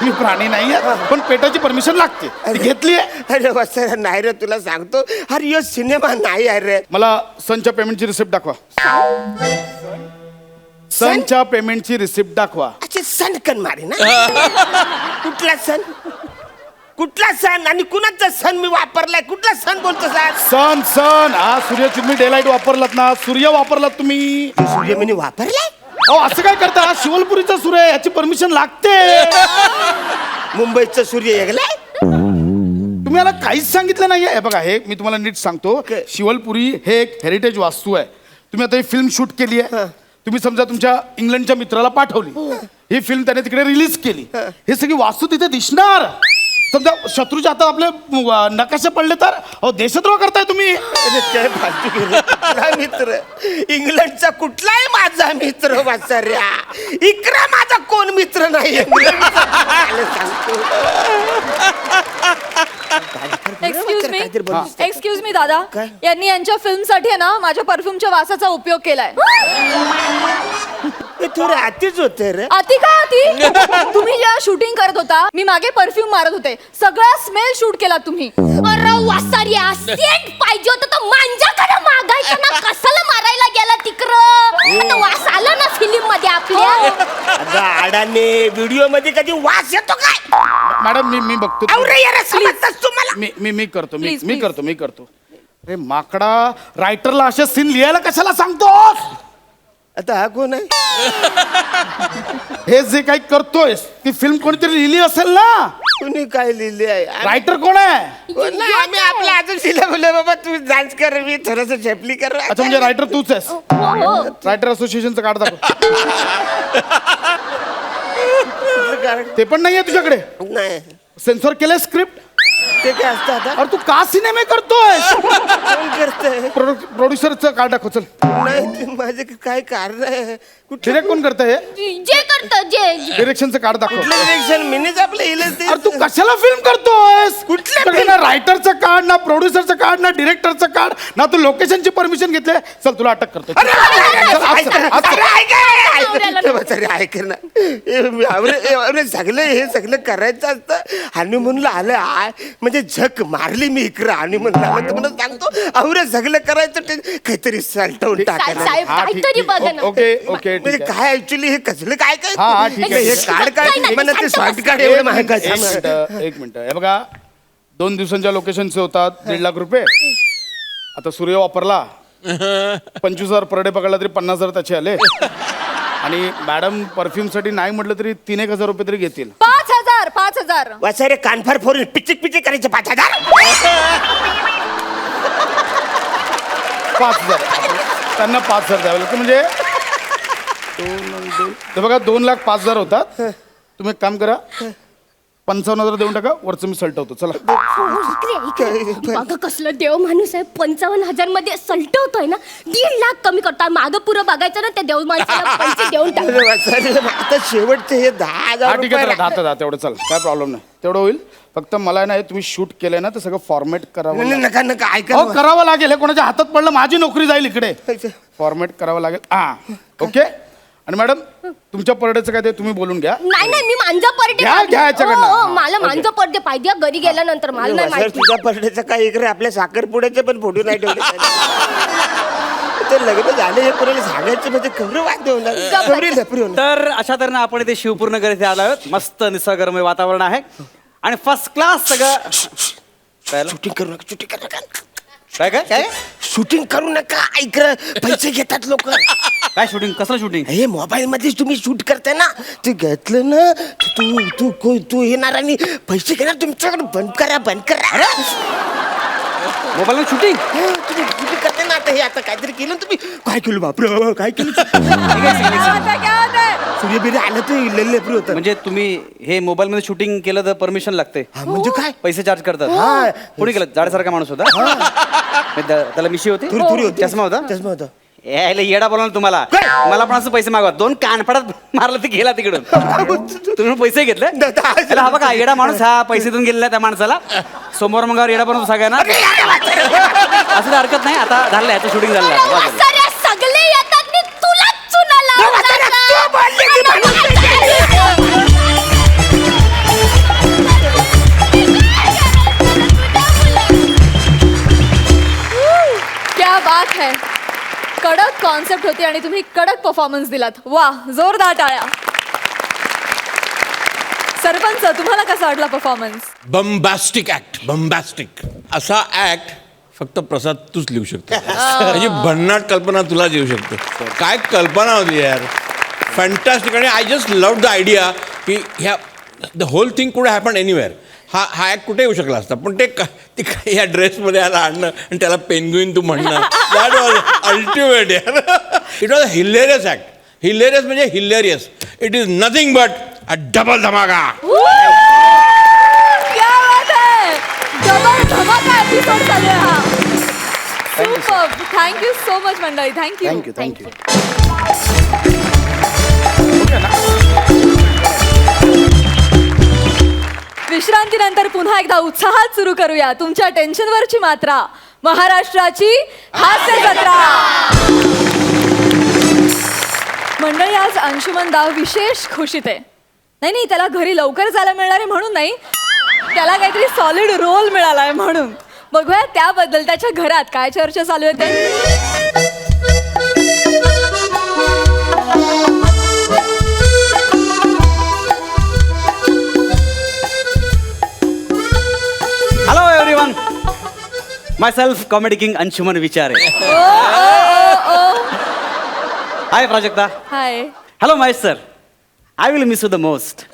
तुम्ही प्राणी नाही आहेत पण पेटाची परमिशन लागते ती घेतली आहे अरे वसाऱ्या नाही रे तुला सांगतो अरे यो सिनेमा नाही आहे रे मला सनच्या पेमेंटची रिसिप्ट दाखवा सनच्या पेमेंटची रिसिप्ट दाखवा अच्छा सण कन मारे ना कुठला सण आणि कुणाचा सण मी वापरलाय कुठला सण बोलतो सन सन हा सूर्याची तुम्ही डेलाईट वापरलात ना सूर्य वापरलात तुम्ही सूर्य मी वापरलाय अहो असं काय करता हा शिवलपुरीचा सूर्य आहे, याची परमिशन लागते मुंबईचं सूर्य एकलाय तुम्ही याला काहीच सांगितलं नाही हे बघा हे मी तुम्हाला नीट सांगतो शिवलपुरी हे एक हेरिटेज वास्तू आहे तुम्ही आता ही फिल्म शूट केली आहे तुम्ही समजा तुमच्या इंग्लंडच्या मित्राला पाठवली ही फिल्म त्याने तिकडे रिलीज केली ही सगळी वास्तू तिथे दिसणार समजा शत्रूच्या हातात आपले नकाशे पडले तर अहो देशद्रोह करताय तुम्ही. अरे काय फालतू केलं. कुठला मित्र इंग्लंडचा कुठलाही माझा मित्र वाचाऱ्या. इकरा माझा कोण मित्र नाही इंग्लंडचा. आलं सांगतो. एक्सक्यूज मी दादा, काय? यांनी यांच्या फिल्मसाठी आहे ना माझ्या परफ्यूमच्या वासाचा उपयोग केलाय. हे थोडं आतीच होते रे. आती काय आती? तुम्ही जेव्हा शूटिंग करत होता मी मागे परफ्यूम मारत होते, सगळा स्मेल शूट केला तुम्ही. अरे वासाऱ्या सेंट पाहिजे होतं तर मांजाकडे मागायचं ना, कशाला मारायला गेला तिकडं? आता वास आला ना फिल्म मध्ये आपल्या. अगं अडाने व्हिडिओ मध्ये कधी वास येतो काय? मॅडम मी बघतो. अरे यार समजतास तुम्हाला. मी करतो Please, मी please. करतो. अरे माकडा, रायटरला असे सीन लिहायला कशाला सांगतोस? आता हा कोण आहे? हे जे काही करतोयस ती फिल्म कोणीतरी लिहिली असेल ना. कुणी काय लिहिले आहे? रायटर कोण आहे? कोण नाही, आम्ही आपल्या अजून दिलं बोलले बाबा तू डान्स कर, मी थोडस झेपली कर. अच्छा म्हणजे रायटर तूच आहेस. रायटर असोसिएशनचं कार्ड दाखव. ते पण नाहीये तुझ्याकडे. नाही सेन्सॉर केलंय स्क्रिप्ट. ते काय असतं आता? अरे तू का सिनेमे करतोय? कोण करतंय? प्रोड्युसरचं कार्ड दाखव चल. नाही ते माझे काय कारण आहे? कुठलं डिरेक्ट कोण करतंय? जे करतं जे डिरेक्शनचं कार्ड दाखव. डिरेक्शन मीनेच आपलं इलेच ते. अरे तू कशाला फिल्म करतोयस? कुठल्या तुझ्याकडे ना रायटरचं कार्ड, ना प्रोड्युसरचं कार्ड, ना डिरेक्टरचं कार्ड, ना तू लोकेशनची परमिशन घेतले. चल तुला अटक करतो. अरे, चल, आज चल, आज चल. ऐक ना. हे सगळं हे सगळं करायचं असतं. हनीमूनला आलं आय म्हणजे झक मारली मी इकडं हनीमूनला आलं तर मला सांगतो अवरे सगळं करायचं ते काहीतरी सलटवून टाकायला. साहेब हा, ठीक, काहीतरी ठीक. बघा ना. ओके ओके म्हणजे ठीक आहे. काय ऍक्च्युली हे कसलं काय काय हा, ठीक आहे. हे कार्ड काय म्हणा ते शॉर्ट कार्ड एवढं महागाचं. एक मिनिट हे बघा 2 दिवसांच्या लोकेशनचे होतात 1.5 लाख रुपये. आता सूर्य वापरला 25,000 पर डे पकडला तरी 50,000 त्याचे आले. आणि मॅडम परफ्यूम साठी नाही म्हटलं तरी 3-1 हजार रुपये तरी घेतील. 5,000 वासारे कानफार फोडून पिचिक पिचिक करायचे 5,000. 5,000 त्यांना 5,000 द्यावे लागते. म्हणजे ते बघा 2,05,000 होतात. तुम्ही एक काम करा 55,000 देऊन टाका, वरचं मी सलटवतो. चला बघा कसलं देव माणूस आहे. 55,000 मध्ये सलटवतोय ना. 1.5 लाख कमी करता. मागं पुरं बघायचं ना त्या देव माणसाला 25 देऊन टाक. अरे वासारे आता शेवटचे हे 10,000 हा ठीक आहे रुपये. दहा तेवढं चल काय प्रॉब्लेम नाही. तेवढं होईल. फक्त मला नाही तुम्ही शूट केलंय ना ते सगळं फॉर्मॅट करावं नाही, लागेल. नका नका ऐका हो करावं लागेल. हे कोणाच्या हातात पडलं माझी नोकरी जाईल इकडे. फॉर्मॅट करावं लागेल. हा ओके. आणि मॅडम तुमच्या परडेचं काय ते तुम्ही बोलून घ्या. नाही मी मांजा परडे घ्या याच्याकडनं. मला मांजा परडे पाहिजे घरी गेल्यानंतर. मला नाही वासारे माहिती. तुझ्या पडण्याचं काय इकडे आपल्या साखरपुड्याचे पण फोटो नाही ठेवले. ते लग्न झाले हे कोणाला सांगायचं म्हणजे खबरं वाद्य होणार खबरी लपरी होणार. तर अशा तऱ्हेनं आपण इथे शिवपूर्ण इथे आलो आहोत. मस्त निसर्गरम्य वातावरण आहे आणि फर्स्ट क्लास सगळं. शूटिंग करू नका शूटिंग करू नका काय काय काय शूटिंग करू नका. ऐक पैसे घेतात लोक. काय शूटिंग? कसलं शूटिंग? हे मोबाईल मध्ये तुम्ही शूट करताय ना ते घेतलं ना तू येणार आणि पैसे घेणार तुमच्याकडे. बंद करा. Mobile shooting? तुम्ही शूटिंग करताय ना आता हे आता काहीतरी केलं ना तुम्ही. काय केलं बापरे काय केलं? सूर्यबिरी आलं तर लल्लेपरी होतं. म्हणजे तुम्ही हे मोबाईल मध्ये शूटिंग केलं तर परमिशन लागते? म्हणजे काय पैसे चार्ज करतात? कोणी केलं? जाडेसारखा माणूस होता? त्याला मिशी होती? तुरी होती. चष्मा होता? चष्मा होता. यायला येडा बोला तुम्हाला. मला पण असं पैसे मागवा. 2 कानफडात मारलं ते गेला तिकडून. तुम्ही पैसे घेतले? हा बघा येडा माणूस हा पैसे देऊन गेलेला त्या माणसाला. सोमवार मंगळवार येडा बनवतो सगळ्यांना. असं हरकत नाही. आता झालं याचं शूटिंग झालं. वासाऱ्या सगळे येतात नी तुलाच चुना लावणार. क्या बात है. कडक कॉन्सेप्ट होती आणि तुम्ही कडक परफॉर्मन्स दिलात. वा जोरदार टाळ्या. सरपंच तुम्हाला कसा वाटला परफॉर्मन्स? बम्बॅस्टिक ऍक्ट. बम्बॅस्टिक असा ऍक्ट फक्त प्रसाद तूच लिहू शकतो. म्हणजे भन्नाट कल्पना तुलाच येऊ शकतो. काय कल्पना होती यार. फॅन्टॅस्टिक. आणि I just love the idea की ह्या द होल थिंग कुड हॅपन एनिवेअर. हा ऍक्ट कुठे येऊ शकला असता पण ते या ड्रेसमध्ये याला आणणं आणि त्याला पेनग्विन तू म्हणणं दॅट वॉज अल्टिमेट यार. It was a hilarious act. Hilarious म्हणजे hilarious. It is nothing but a double धमाका. क्या एपिसोड चालू आहे हा. सुपर. थँक्यू सो मच मंडळी. थँक्यू. थँक्यू विश्रांतीनंतर पुन्हा एकदा उत्साहात सुरू करूया तुमच्या टेन्शनवरची मात्रा, महाराष्ट्राची हास्य जत्रा. मंडळी, आज अंशुमन दाव विशेष खुशीत आहे. नाही, त्याला घरी लवकर जायला मिळणार आहे म्हणून नाही, त्याला काहीतरी सॉलिड रोल मिळाला आहे म्हणून. बघूया त्याबद्दल त्याच्या घरात काय चर्चा चालू आहे ते. Hello everyone, my self comedy king Anshuman Vichare. High Prajakta. High. Hello Mahesh sir, I will miss you the most.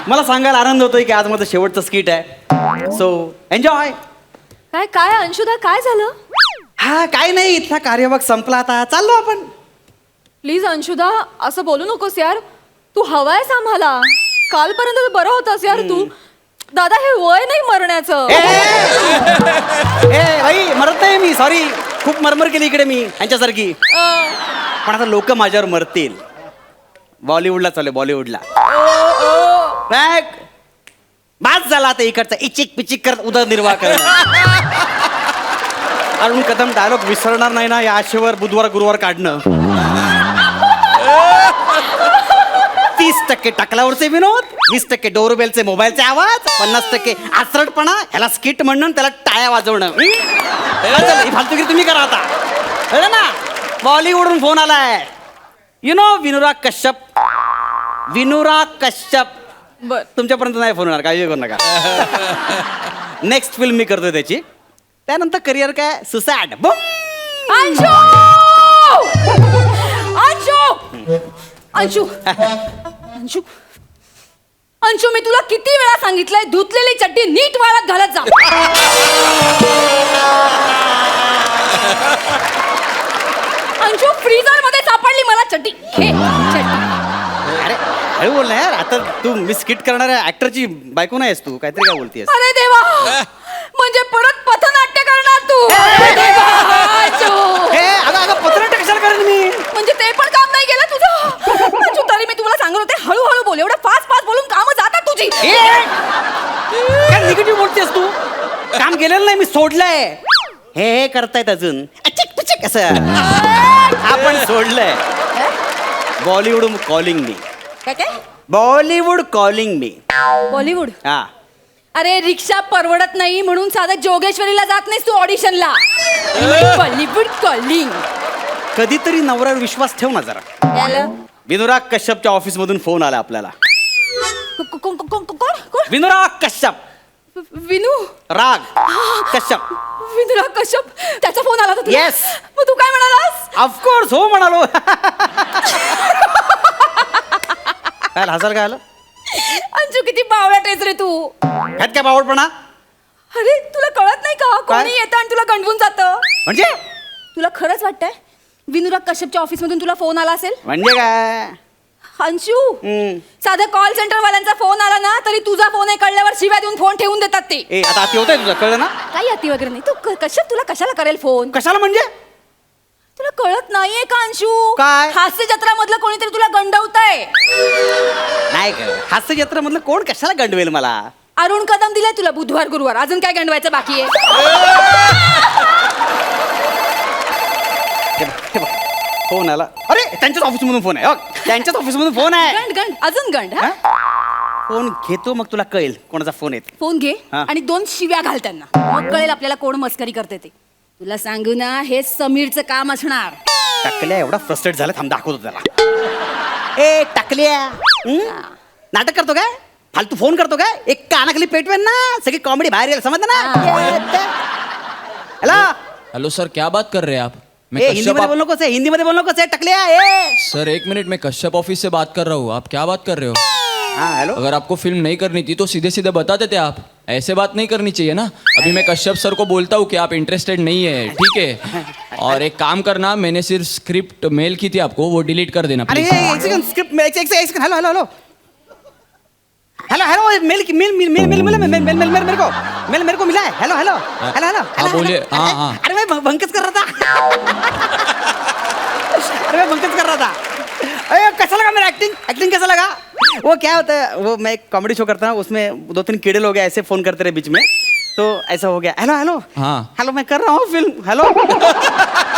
मला सांगायला आनंद होतोय की आज माझं शेवटचं स्किट आहे, सो एन्जॉय. काय काय अंशुदा, काय झालं? हा काय नाही, इथला कार्यभाग संपला, आता चाललो आपण. प्लीज अंशुदा, असं बोलू नकोस यार. तू हवायस आम्हाला. कालपर्यंत तर बरं होतास यार तू. दादा, हे वय नाही मरण्याचं. ए भाई, मरत नाही मी, सॉरी. खूप मरमर केली इकडे मी यांच्यासारखी. पण आता लोक माझ्यावर मरतील. बॉलिवूडला चालू, बॉलिवूडला. बास झाला आता इकडचा इचिक पिचिक करत उदरनिर्वाह करणं. अरुण कदम डायलॉग विसरणार नाही ना या आशेवर बुधवार गुरुवार काढणं. 30% टाकल्यावरचे विनोद, 20% डोरबेलचे मोबाईलचे आवाज, 50% आसरटपणा, ह्याला स्किट म्हणणं, त्याला टाळ्या वाजवणं. ही फालतूगिरी तुम्ही करा आता, कळलं ना. बॉलिवूडहून फोन आलाय. You know Vinurag Kashyap. विनुराग कश्यप. बर. तुमच्यापर्यंत नाही फोन होणार, काळजी करू नका. नेक्स्ट फिल्म मी करतोय त्याची, त्यानंतर करिअर काय सुसॅड. अंशू! अंशू! अंशू! अंशू! अंशू, मी तुला किती वेळा सांगितलंय, धुतलेली चड्डी नीट वाळत घालत जा. अंशू, फ्रीजर मध्ये सापडली मला चड्डी. घे चड्डी. अरे हळू बोल ना यार, आता तू मी स्किट करणाऱ्या ऍक्टरची बायको नाहीस तू, काहीतरी काय बोलतेस. अरे देवा, म्हणजे परत पथनाट्य करणार तू. अरे देवा, अंशू. हे अगं पत्रनाट्य कशाला करेन मी. म्हणजे ते पण काम नाही केलं तुझं. अंशू, तरी मी तुम्हाला सांगत होते हळूहळू बोल. एवढं फास्ट फास्ट बोलून कामं जातात तुझी. काय निगेटिव्ह बोलतेस तू. काम केलेलं नाही मी, सोडलंय. हे करतायत अजून अचिक पिचिक असं. आपण सोडलंय. Bollywood calling me. काय काय? Bollywood calling me. बॉलिवूड? हा. अरे रिक्षा परवडत नाही म्हणून साधं जोगेश्वरीला जात नाहीस तू ऑडिशनला. बॉलिवूड कॉलिंग. कधीतरी नवऱ्यावर विश्वास ठेव ना जरा. विनुराग कश्यपच्या ऑफिस मधून फोन आला आपल्याला. कोण? विनुराग कश्यप. विनू राग कश्यप. विनुराग कश्यप, त्याचा फोन आला होता तुला? Yes. मग तू काय म्हणालास? ऑफकोर्स हो म्हणालो. काय हसाल काय आलं. अंशू, किती बावळट आहेस रे तू. ह्यात काय बावडपणा. अरे तुला कळत नाही का, कोणी येतं आणि तुला गंडवून जातं. म्हणजे तुला खरंच वाटतंय विनुराग कश्यपच्या ऑफिस मधून तुला फोन आला असेल? म्हणजे काय. अंशू, साधा कॉल सेंटर वाल्यांचा फोन आला ना तरी तुझा फोन आहे कळल्यावर शिव्या देऊन फोन ठेवून देतात ते. ए आता अति होतंय तुझं, कळलं ना. काही अति वगैरे नाही. तू कश्यप, तुला कशाला करेल फोन? कशाला म्हणजे. तुला कळत नाहीये का अंशू? काय? हास्य जत्रा मधलं कोणीतरी तुला गंडवतंय. नाही का, हास्य जत्रेमधलं कोण कशाला गंडवेल मला. अरुण कदम दिलाय तुला बुधवार गुरुवार, अजून काय गंडवायचं बाकी आहे? फोन आला. अरे त्यांच्याच ऑफिस मधून फोन आहे. हो, त्यांच्याच ऑफिस मधून फोन आहे. गंड गंड अजून गंड. हा? फोन घेतो मग तुला कळेल कोणाचा फोन येते. फोन घे हा. आणि 2 शिव्या घाल त्यांना, मग कळेल आपल्याला कोण मस्करी करते ते. तुला सांगू ना, हे समीरचं काम असणार. टाकल्या एवढा फ्रस्ट्रेट झाला, थांब दाखवतो त्याला. ए टाकल्या, नाटक करतो काय, फालतू फोन करतो काय, एक कानाखाली पेटवेन ना, सगळी कॉमेडी बाहेर येईल, समजलं ना. हॅलो हेलो सर, क्या बात कर रहे हैं आप? ए हिंदी मध्ये बोल नकोस, हिंदी मध्ये बोल नकोस. टकल्या ए सर 1 मिनट, मैं कश्यप ऑफिस से बात कर रहा हूँ. आप क्या बात कर रहे हो? हाँ हेलो. अगर आपको फिल्म नहीं करनी थी तो सीधे सीधे बता देते आप. ऐसे बात नहीं करनी चाहिए ना. अभी मैं कश्यप सर को बोलता हूँ कि आप इंटरेस्टेड नहीं है, ठीक है. और एक काम करना, मैंने सिर्फ स्क्रिप्ट मेल की थी आपको, वो डिलीट कर देना अरे प्लीज. एक सेकंड, स्क्रिप्ट एक second. Hello hello hello. Hello hello mail mail mail mail mail mail mail mail मेरे को मिला है हेलो हेलो हेलो हेलो हाँ, बोलिए। हाँ, हाँ। अरे मैं बंकस कर रहा था अरे मैं बंकस कर रहा था अरे कैसा लगा मेरा एक्टिंग कैसा लगा? वो क्या होता है, वो मैं एक कॉमेडी शो करता हूँ, उसमें 2-3 कीड़े लोग ऐसे फोन करते रहे बीच में, तो ऐसा हो गया हेलो हेलो हाँ। हेलो मैं कर रहा हूँ फिल्म हेलो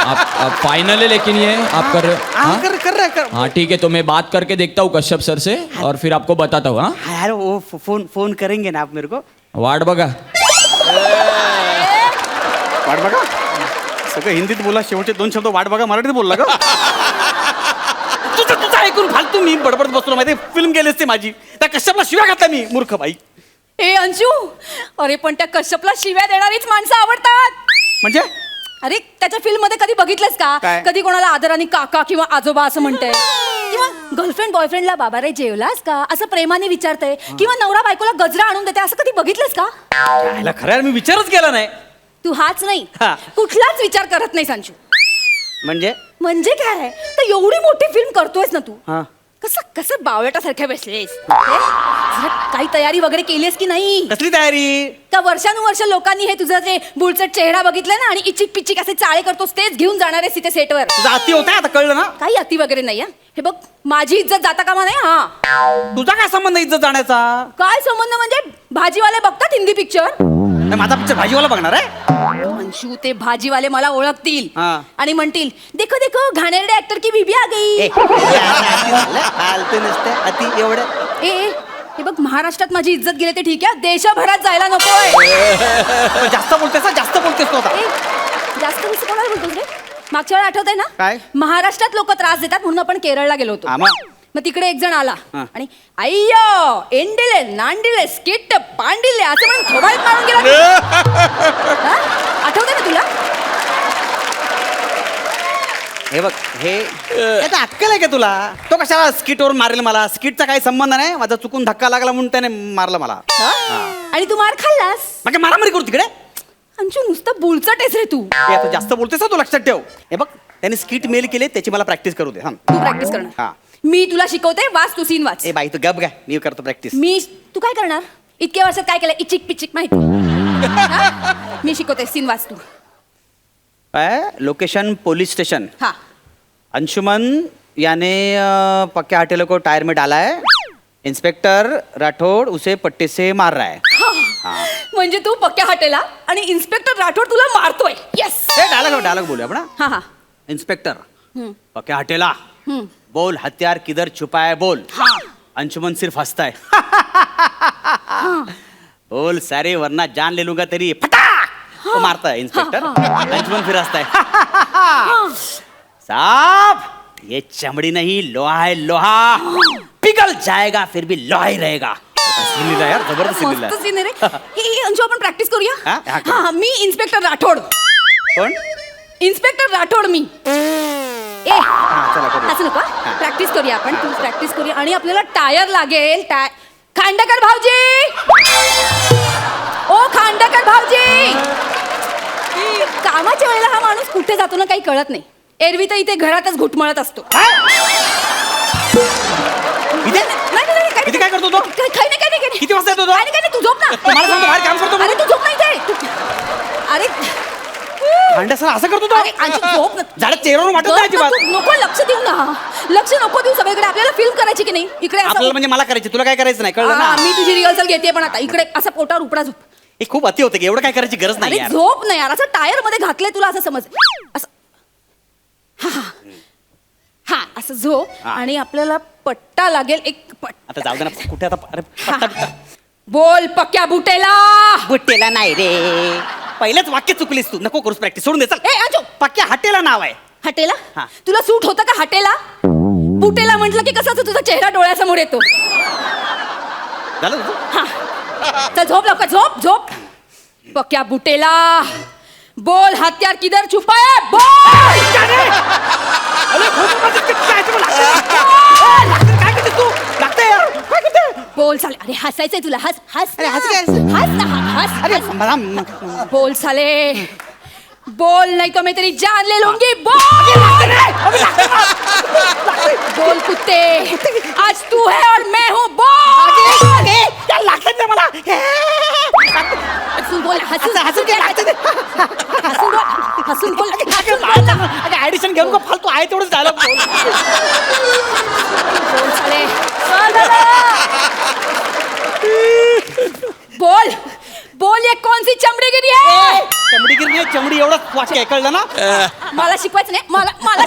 आप फाइनल है लेकिन ये आप कर रहे हो? हाँ कर रहे हाँ ठीक है, तो मैं बात करके देखता हूँ कश्यप सर से और फिर आपको बताता हूँ. हाँ हेलो वो फोन करेंगे ना आप मेरे को? वाट बघा. वाट बघा सगळं हिंदीत बोला, शेवटचे 2 शब्द वाट बघा मराठीत बोलला का? तुझं ऐकून फालतू मी बडबडत बसलो माहिती, फिल्म गेली असते माझी, त्या कश्यपला शिव्या घातल्या मी मूर्ख बाई. ए अंशू, अरे पण त्या कश्यपला शिव्या देणारीच माणसं आवडतात. म्हणजे अरे त्याच्या फिल्म मध्ये कधी बघितलंस का? काय? कधी कोणाला आदराने काका किंवा आजोबा असं म्हणते, किंवा गर्लफ्रेंड बॉयफ्रेंडला बाबा रे जेवलास का असं प्रेमाने विचारते, किंवा नवरा बायकोला गजरा आणून देते, असं कधी बघितलंस का? याला खरं मी विचारच केला नाही. तू हाच नाही, हा. कुठलाच विचार करत नाही अंशू. म्हणजे काय, तर एवढी मोठी फिल्म करतोयस ना तू, हा. कसं बावळटासारख्या बसलेस? जरा काही तयारी वगैरे केलीस की नाही? कसली तयारी? का वर्षानुवर्ष लोकांनी हे तुझं जे बुलचट चेहरा बघितलाय ना आणि इचिक पिचिक असे चाळे करतोस, तेच घेऊन जाणार आहेस तिथे सेटवर? तुझा अति होता आता कळलं ना? काही अति वगैरे नाही हा. हे बघ, माझी इज्जत जाता कामा नाही. हा, तुझा काय संबंध इज्जत जाण्याचा? काय संबंध म्हणजे भाजीवाले बघतात हिंदी पिक्चर, माझा पिक्चर भाजीवाला बघणार आहे? अंशू ते भाजीवाले मला ओळखतील हा. आणि म्हणतील देखो देखो घाणेरडे ऍक्टर की बीबी आ गई. फालतू नसते अति एवढं. ए हे बघ, महाराष्ट्रात माझी इज्जत गेली ते ठीक आहे, देशभरात जायला नकोय. जास्त बोलतेस तू आता. ए, जास्त दिवस कोणाला बोलतोस रे? मागच्या वेळा आठवतंय ना काय? महाराष्ट्रात लोक त्रास देतात म्हणून आपण केरळला गेलो होतो. हा, मग? मग तिकडे एक जण आला हा. आणि अय्यो एंडिले नांडिले स्किट पांडिले असं म्हणून थोबाळीत मारून गेला. हा? आठवतंय ना तुला? हे बघ हे आता अक्कल आहे का तुला? तो कशाला स्किटवर मारेल मला? स्किटचा काही संबंध नाही, माझा चुकून धक्का लागला म्हणून त्याने मारलं मला. हा? आणि तू मार खाल्लास. म्हणजे मारामारी करू तिकडे? अंशू नुसतं बुलचट आहेस रे तू. हे आता जास्त बोलतेस ना तू, लक्षात ठेव. हे बघ त्याने स्किट मेल केले, त्याची मला प्रॅक्टिस करू दे. हा तू प्रॅक्टिस करणार, हा. मी तुला शिकवते. वाच तू, सीन वाच. ए बाई तू गप काय, मी करतो प्रॅक्टिस. तू काय करणार? इतक्या वर्षात काय केलं? इचिक पिचिक माहिती. हा? मी शिकवते, सीन वाच तू. Location police station. हा, अंशुमन याने पक्के हॉटेल को टायर में डाला है, इंस्पेक्टर राठौड़ उसे पट्टे से मार रहा है. म्हणजे तू पक्क्या हॉटेला आणि इन्स्पेक्टर राठोड तुला मारतोय. येस. डायलॉग बोले अपना. हा हा. इंस्पेक्टर पक्के हॉटेला बोल, हथियार किधर छुपा है बोल. अंशुमन सिर्फ हंसता है. बोल सारे वरना जान ले लूंगा तेरी. फटाक वो मारता है इंस्पेक्टर. अंशुमन फिर हंसता है. साहब ये चमड़ी नहीं लोहा है, लोहा पिघल जाएगा फिर भी लोहा ही रहेगा. सीन लिहिला यार, जबरदस्त सीन लिहिला. मस्त सीन आहे रे. हे अंशू, आपण प्रॅक्टिस करूया. हा? हा, करू. हा, मी इन्स्पेक्टर राठोड. कोण? इन्स्पेक्टर राठोड मी. ए चला करू. असं नको, प्रॅक्टिस करूया आपण. तू प्रॅक्टिस करूया आणि आपल्याला टायर लागेल. खांडेकर भाऊजी, ओ खांडेकर भाऊजी. कामाच्या वेळेला हा माणूस कुठे जातो ना काही कळत नाही. एरवी तर इथे घरातच घुटमळत असतो. इथे काय करतो तो? काही नाही. किती वाजता येतो तो? काही नाही, तू झोप ना. मला सांगतो बाहेर काम करतो. अरे तू झोप नाही ते. अरे भांड्या असं करतो तो? अरे, अंशू, झोप ना. झाडं चेहऱ्यावर वाटत नाही अजिबात. तू नको लक्ष देऊ ना. लक्ष नको देऊ सगळीकडे. आपल्याला फिल्म करायची की नाही इकडे असं? आपल्याला म्हणजे मला करायची, तुला काय करायचं नाही, कळलं ना? मी तुझी रिहर्सल घेते, पण आता इकडे असं पोटावर उपडा झोप. हे खूप अति होते की, एवढं काय करायची गरज नाही अरे यार. झोप नाही यार. असं टायर मध्ये घातलंय तुला असं समज. असं हा हा हा, असं झोप. हा. आणि आपल्याला पट्टा लागेल एक आता जाऊ दे ना, कुठे आता? अरे पट्टा बिट्टा. बोल पक्क्या बुटेला. बुट्टेला नाही रे, पहिलेच वाक्य चुकलीस तू. नको करूस प्रॅक्टिस, सोडून दे चल. ए अंशू, पक्क्या हॉटेला नाव आहे. हटेला. हा. तुला सूट होतं का हटेला? बुटेला म्हटलं की कसं तुझा चेहरा डोळ्यासमोर येतो. झालं तुझं? हा, चल झोप लवकर, झोप. पक्क्या बुटेला बोल, हत्यार किधर छुपा है बोल. काय करते तू? लागतंय यार, काय करते? बोल साले. अरे हसायचंय तुला, हस हस अरे, ना. हस काय? हस ना, हस अरे हस. मला बोल साले, बोल नहीं तो मैं तेरी जान ले लूंगी. बोल बोल कुत्ते, आज तू है और मैं हूँ. बोल बोल बोल, ये कौन सी चमड़ीगिरी है? चमडीगिरी नाही, चमडी एवढं वाक्य आहे, कळलं ना? मला शिकवायचं नाही, मला मला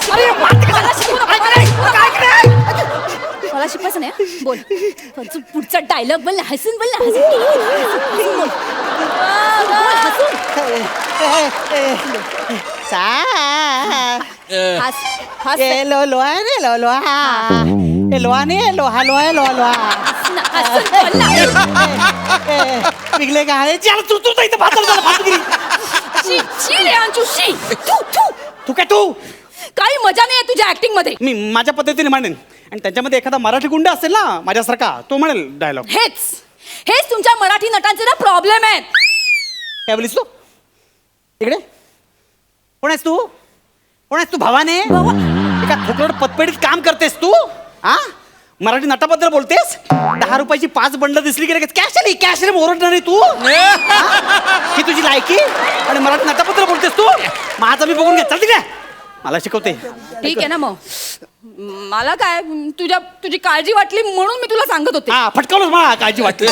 मला शिकवायचं नाही हं? बोल पुढचा डायलॉग बोल ना, हसून बोल ना, हसून बोल. हस हस हसून बोल ना. पिघले का तू तू इथं भात झालं भातगिरी. शी शी रे अंशू, शी. तू काय तू काही मजा नाही तुझ्या ऍक्टिंग मध्ये. मी माझ्या पद्धतीने म्हणेन आणि त्यांच्यामध्ये एखादा मराठी गुंड असेल ना माझ्यासारखा, तो म्हणेल डायलॉग. हेच हेच तुमच्या मराठी नटांचे ना प्रॉब्लेम आहेत. काय बोलीस तू इकडे? कोण आहेस तू? कोण आहेस तू? भावाने एका ठोकरट पतपेढीत काम करतेस तू? हा, मराठी नटाबद्दल बोलतेस? 10 रुपयाची 5 बंड दिसली की लगेच कॅश आली, कॅश रे ओरडणार आहे तू? ही तुझी लायकी? आणि मराठी नटाबद्दल बोलतेस तू? माझं मी बघून घे, चल तिकडे, मला शिकवते. ठीक आहे ना मग, मला काय तुझी काळजी वाटली म्हणून मी तुला सांगत होते. हा, फटकावलंच मला काळजी वाटली.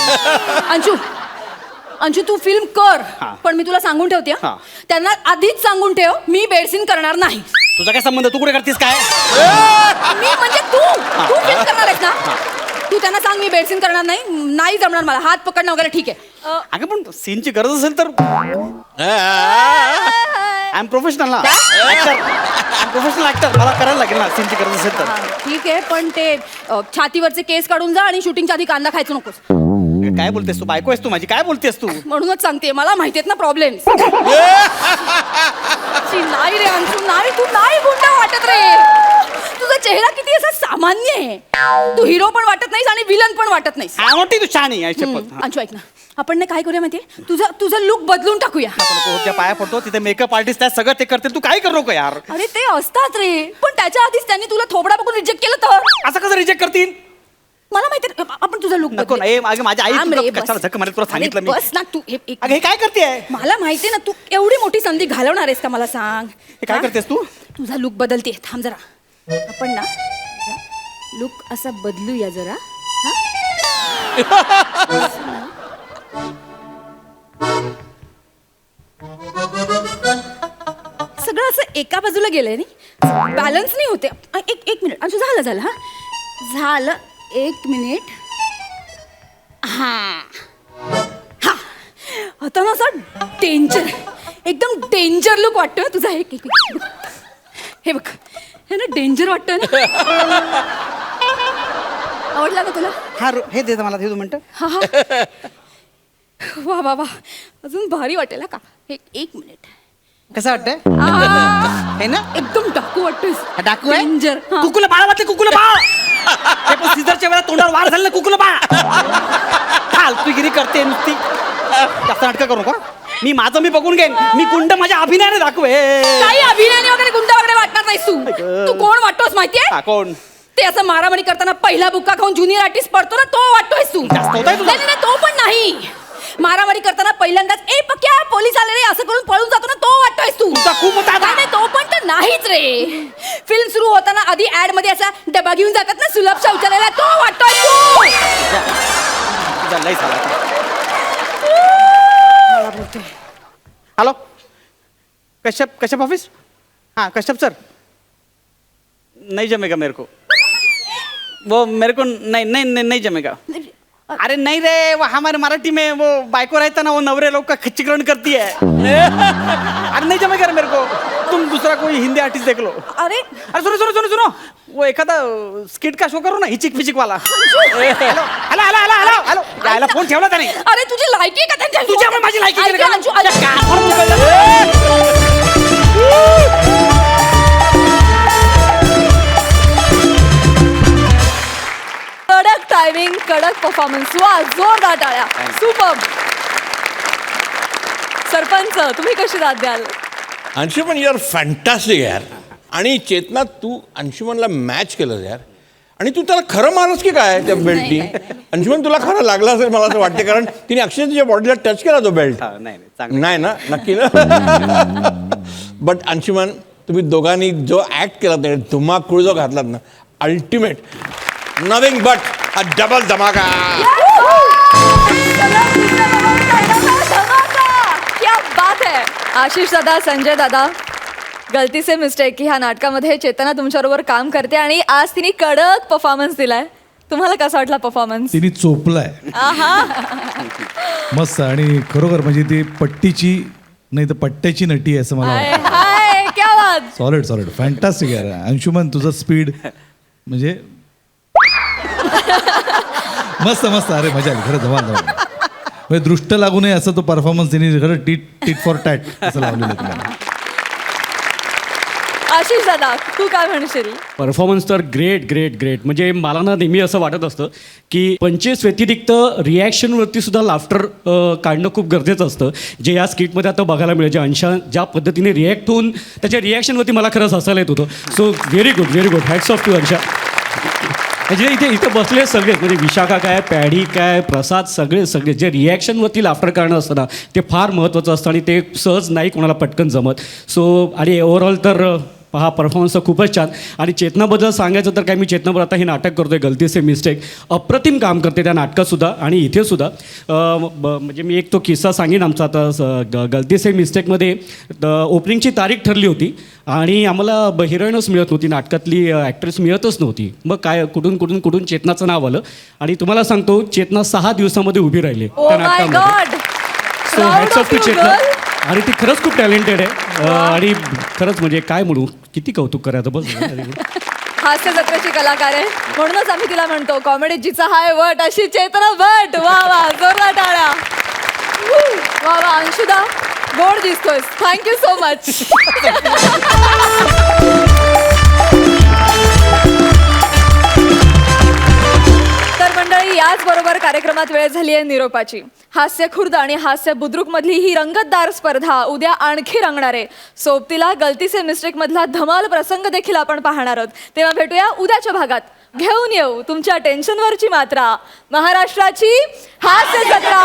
अंशू तू फिल्म कर, हा. पण मी तुला सांगून ठेवते हं. हा. त्यांना आधीच सांगून ठेव, मी बेडसीन करणार नाही. तुझा काय संबंध? तू कुठे करतेस काय? मी म्हणजे तू फिल्म करणार आहेस ना, तू त्यांना सांग मी बेडसीन करणार नाही जमणार मला, हात पकडणं वगैरे ठीक आहे. अगं पण सीनची गरज असेल तर आय एम प्रोफेशनल ना, प्रोफेशनल ऍक्टर, मला करायला लागेल ना सीनची गरज असेल तर. ठीक आहे, पण ते छातीवरचे केस काढून जा आणि शूटिंगच्या आधी कांदा खायचं नकोस. काय बोलतेस तू? बायको आहेस तू माझी, काय बोलतेस तू? म्हणूनच सांगते, मला माहिती आहेत ना प्रॉब्लेम. नाही रे अंशू, नाही, तू नाही गुंडा वाटत रे. तुझा चेहरा किती असा सामान्य आहे, तू हिरो पण वाटत नाहीस आणि विलन पण वाटत नाहीस. हा, मोठी तू छान आहे शपथ. अंशू ऐक ना, आपण काय करूया माहितीये, तुझं लुक बदलून टाकूया. त्या पाया पडतो, तिथे मेकअप आर्टिस्ट आहे, सगळं ते करते, तू काय करू नको यार. अरे ते असतात रे, पण त्याच्या आधीच त्यांनी तुला थोबडा बघून रिजेक्ट केलं तर असं कसं रिजेक्ट करतील? मला माहिती, आपण तुझा लुक नको ना, माझी आई तुला कशाला झक मारेल, तुला सांगितलं मी. बस ना तू, अगं हे काय करतेय? मला माहितीये ना, तू एवढी मोठी संधी घालवणार आहेस का मला सांग. हे काय करतेस तू? तुझा लुक बदलते, थांब जरा. आपण ना लुक असा बदलूया जरा. सगळं असं एका बाजूला गेलंय नाही, बॅलन्स नाही होते. एक मिनिट अंशू, झालं हा, झालं, 1 मिनिट. हा हा, आता ना असं डेंजर, एकदम डेंजर लुक वाटतोय तुझा. हे बघ, हे ना डेंजर वाटतोय ना. आवडला का तुला? हा, हे दे मला, दे 2 मिनिटं. हा हा, वा वा वा, अजून भारी वाटेल का. एक मिनिट. कसं वाटतंय? हे ना एकदम डाकू वाटतोय. डाकू आहे? डेंजर. कुकुला बाळ वाटते, कुकुला बाळ. हे पण सीझरच्या वेळा तोंडावर वार झालं, कुकुला बाळ. फालतूगिरी करते नुसती, जास्त नाटकं करू का? मी माझं मी बघून घेईन, मी गुंड माझ्या अभिनयाने दाखवे. काही अभिनयाने वगैरे गुंडा वगैरे वाटणार नाहीस तू. तू कोण वाटतोस माहितीये? कोण? ते असं मारामारी करताना पहिला बुक्का खाऊन ज्युनियर आर्टिस्ट पडतो ना, तो वाटतोयस तू. जास्त होतंय तुझं. नाही, तो पण नाही. मारामारी करताना पहिल्यांदाच ए पक्या पोलीस आले रे असं करून पळून जातो ना, तो वाटतोयस तू. तुझा खूप होता. नाही, तो पण तर नाहीच रे. फिल्म सुरू होताना आधी ऍड मध्ये असा डबा घेऊन जातात ना सुलभ शौचालयाला, तो वाटतोय तू. तुझा लय झाला. Hello, Kashyap office? हाँ कश्यप सर, नहीं जमेगा मेरे को, वो मेरे को नहीं जमेगा. अरे नहीं रे, वो हमारे मराठी में वो बाइको रहता ना, वो नवरे लोग का खच्चीकरण करती है. अरे नहीं जमेगा रे मेरे को, तुम दूसरा कोई हिंदी आर्टिस्ट देख लो. अरे सुनो, वो एखादा स्किट का शो करो ना, हिचिक फिचिक वाला. हॅलो, यायला फोन ठेवला त्याने. अरे तुझी लायकी आहे का त्यांच्या? तुझ्या पण माझी लायकी ऐक का? अंशू, कडक टायमिंग, कडक परफॉर्मन्स, वा, जोरदार टाळ्या, सुपर. सरपंच तुम्ही कशी दाद द्याल? अंशुमन यू आर फॅन्टास्टिक यार. आणि चेतना, तू अंशुमनला मॅच केलं यार. आणि तू त्याला खरं मारस की काय त्या बेल्टनी? अंशुमन तुला खरं लागलं असेल मला असं वाटतं, कारण तिने अक्षरशः तुझ्या बॉडीला टच केला तो बेल्ट. नाही नाही ना, नक्की ना. बट अंशुमन तुम्ही दोघांनी जो ऍक्ट केला ते धुमाकूळ जो घातलात ना, ultimate, nothing but a double धमाका. क्या बात है. आशिष दादा, संजय दादा, गलती से मिस्टेक की ह्या नाटकामध्ये चेतना तुमच्याबरोबर काम करते आणि आज तिने कडक परफॉर्मन्स दिलाय. तुम्हाला कसा वाटला परफॉर्मन्स? तिने चोपलाय मस्त. आणि खरोखर म्हणजे ती पट्टीची नाही तर पट्ट्याची नटी आहे असं मला वाटतं. हाय, क्या बात. सॉलिड फॅन्टास्टिक यार. अंशुमन, तुझं स्पीड म्हणजे मस्त. अरे मजा आली खरं. धमाल म्हणजे दृष्ट लागू नये असं तो परफॉर्मन्स तिने खरं टीट फॉर टॅट असं लावलेलं तुला. आशिष दादा, तू काय म्हणशील? परफॉर्मन्स तर ग्रेट. म्हणजे मला ना नेहमी असं वाटत असतं की पंचेस व्यतिरिक्त रिॲक्शनवरती सुद्धा लाफ्टर काढणं खूप गरजेचं असतं, जे या स्किटमध्ये आता बघायला मिळेल. जे अंशा ज्या पद्धतीने रिॲक्ट होऊन त्याच्या रिॲक्शनवरती मला खरंच हसायला येत होतं. So very good. Hats off to Ansha. म्हणजे इथे बसले सगळेच, म्हणजे विशाखा काय, पॅडी काय, प्रसाद, सगळे जे रिॲक्शनवरती लाफ्टर करणं असतं ना, ते फार महत्त्वाचं असतं आणि ते सहज नाही कोणाला पटकन जमत. सो आणि ओव्हरऑल तर हा परफॉर्मन्स तर खूपच छान. आणि चेतनाबद्दल सांगायचं तर काय, मी चेतनावर आता हे नाटक करतोय गलती से मिस्टेक, अप्रतिम काम करते त्या नाटकातसुद्धा आणि इथेसुद्धा. म्हणजे मी एक तो किस्सा सांगेन आमचा. आता गलती से मिस्टेकमध्ये ओपनिंगची तारीख ठरली होती आणि आम्हाला हिरोईनच मिळत नव्हती, नाटकातली ॲक्ट्रेस मिळतच नव्हती. मग काय कुठून चेतनाचं नाव आलं आणि तुम्हाला सांगतो चेतना 6 दिवसामध्ये उभी राहिली त्या नाटकामध्ये. सो हॅट्स ऑफ टू चेतना. आणि ती खरंच खूप टॅलेंटेड आहे आणि खरंच म्हणजे काय म्हणू, किती कौतुक करायचं बस. हास्य जत्रेची कलाकार आहे म्हणूनच आम्ही तिला म्हणतो कॉमेडी जिचा हाय वट अशी चेतना भट. वा, जोरदार टाळ्या. वा, अंशुदा गोड दिसतोय. Thank you so much. तर मंडळी, याचबरोबर कार्यक्रमात वेळ झाली आहे निरोपाची. हास्य खुर्द आणि हास्य बुद्रुक मधली ही रंगतदार स्पर्धा उद्या आणखी रंगणार आहे. सोबतीला गलती से मिस्टेक मधला धमाल प्रसंग देखील आपण पाहणार आहोत. तेव्हा भेटूया उद्याच्या भागात. घेऊन येऊ तुमच्या टेन्शनवरची मात्रा, महाराष्ट्राची हास्य जत्रा.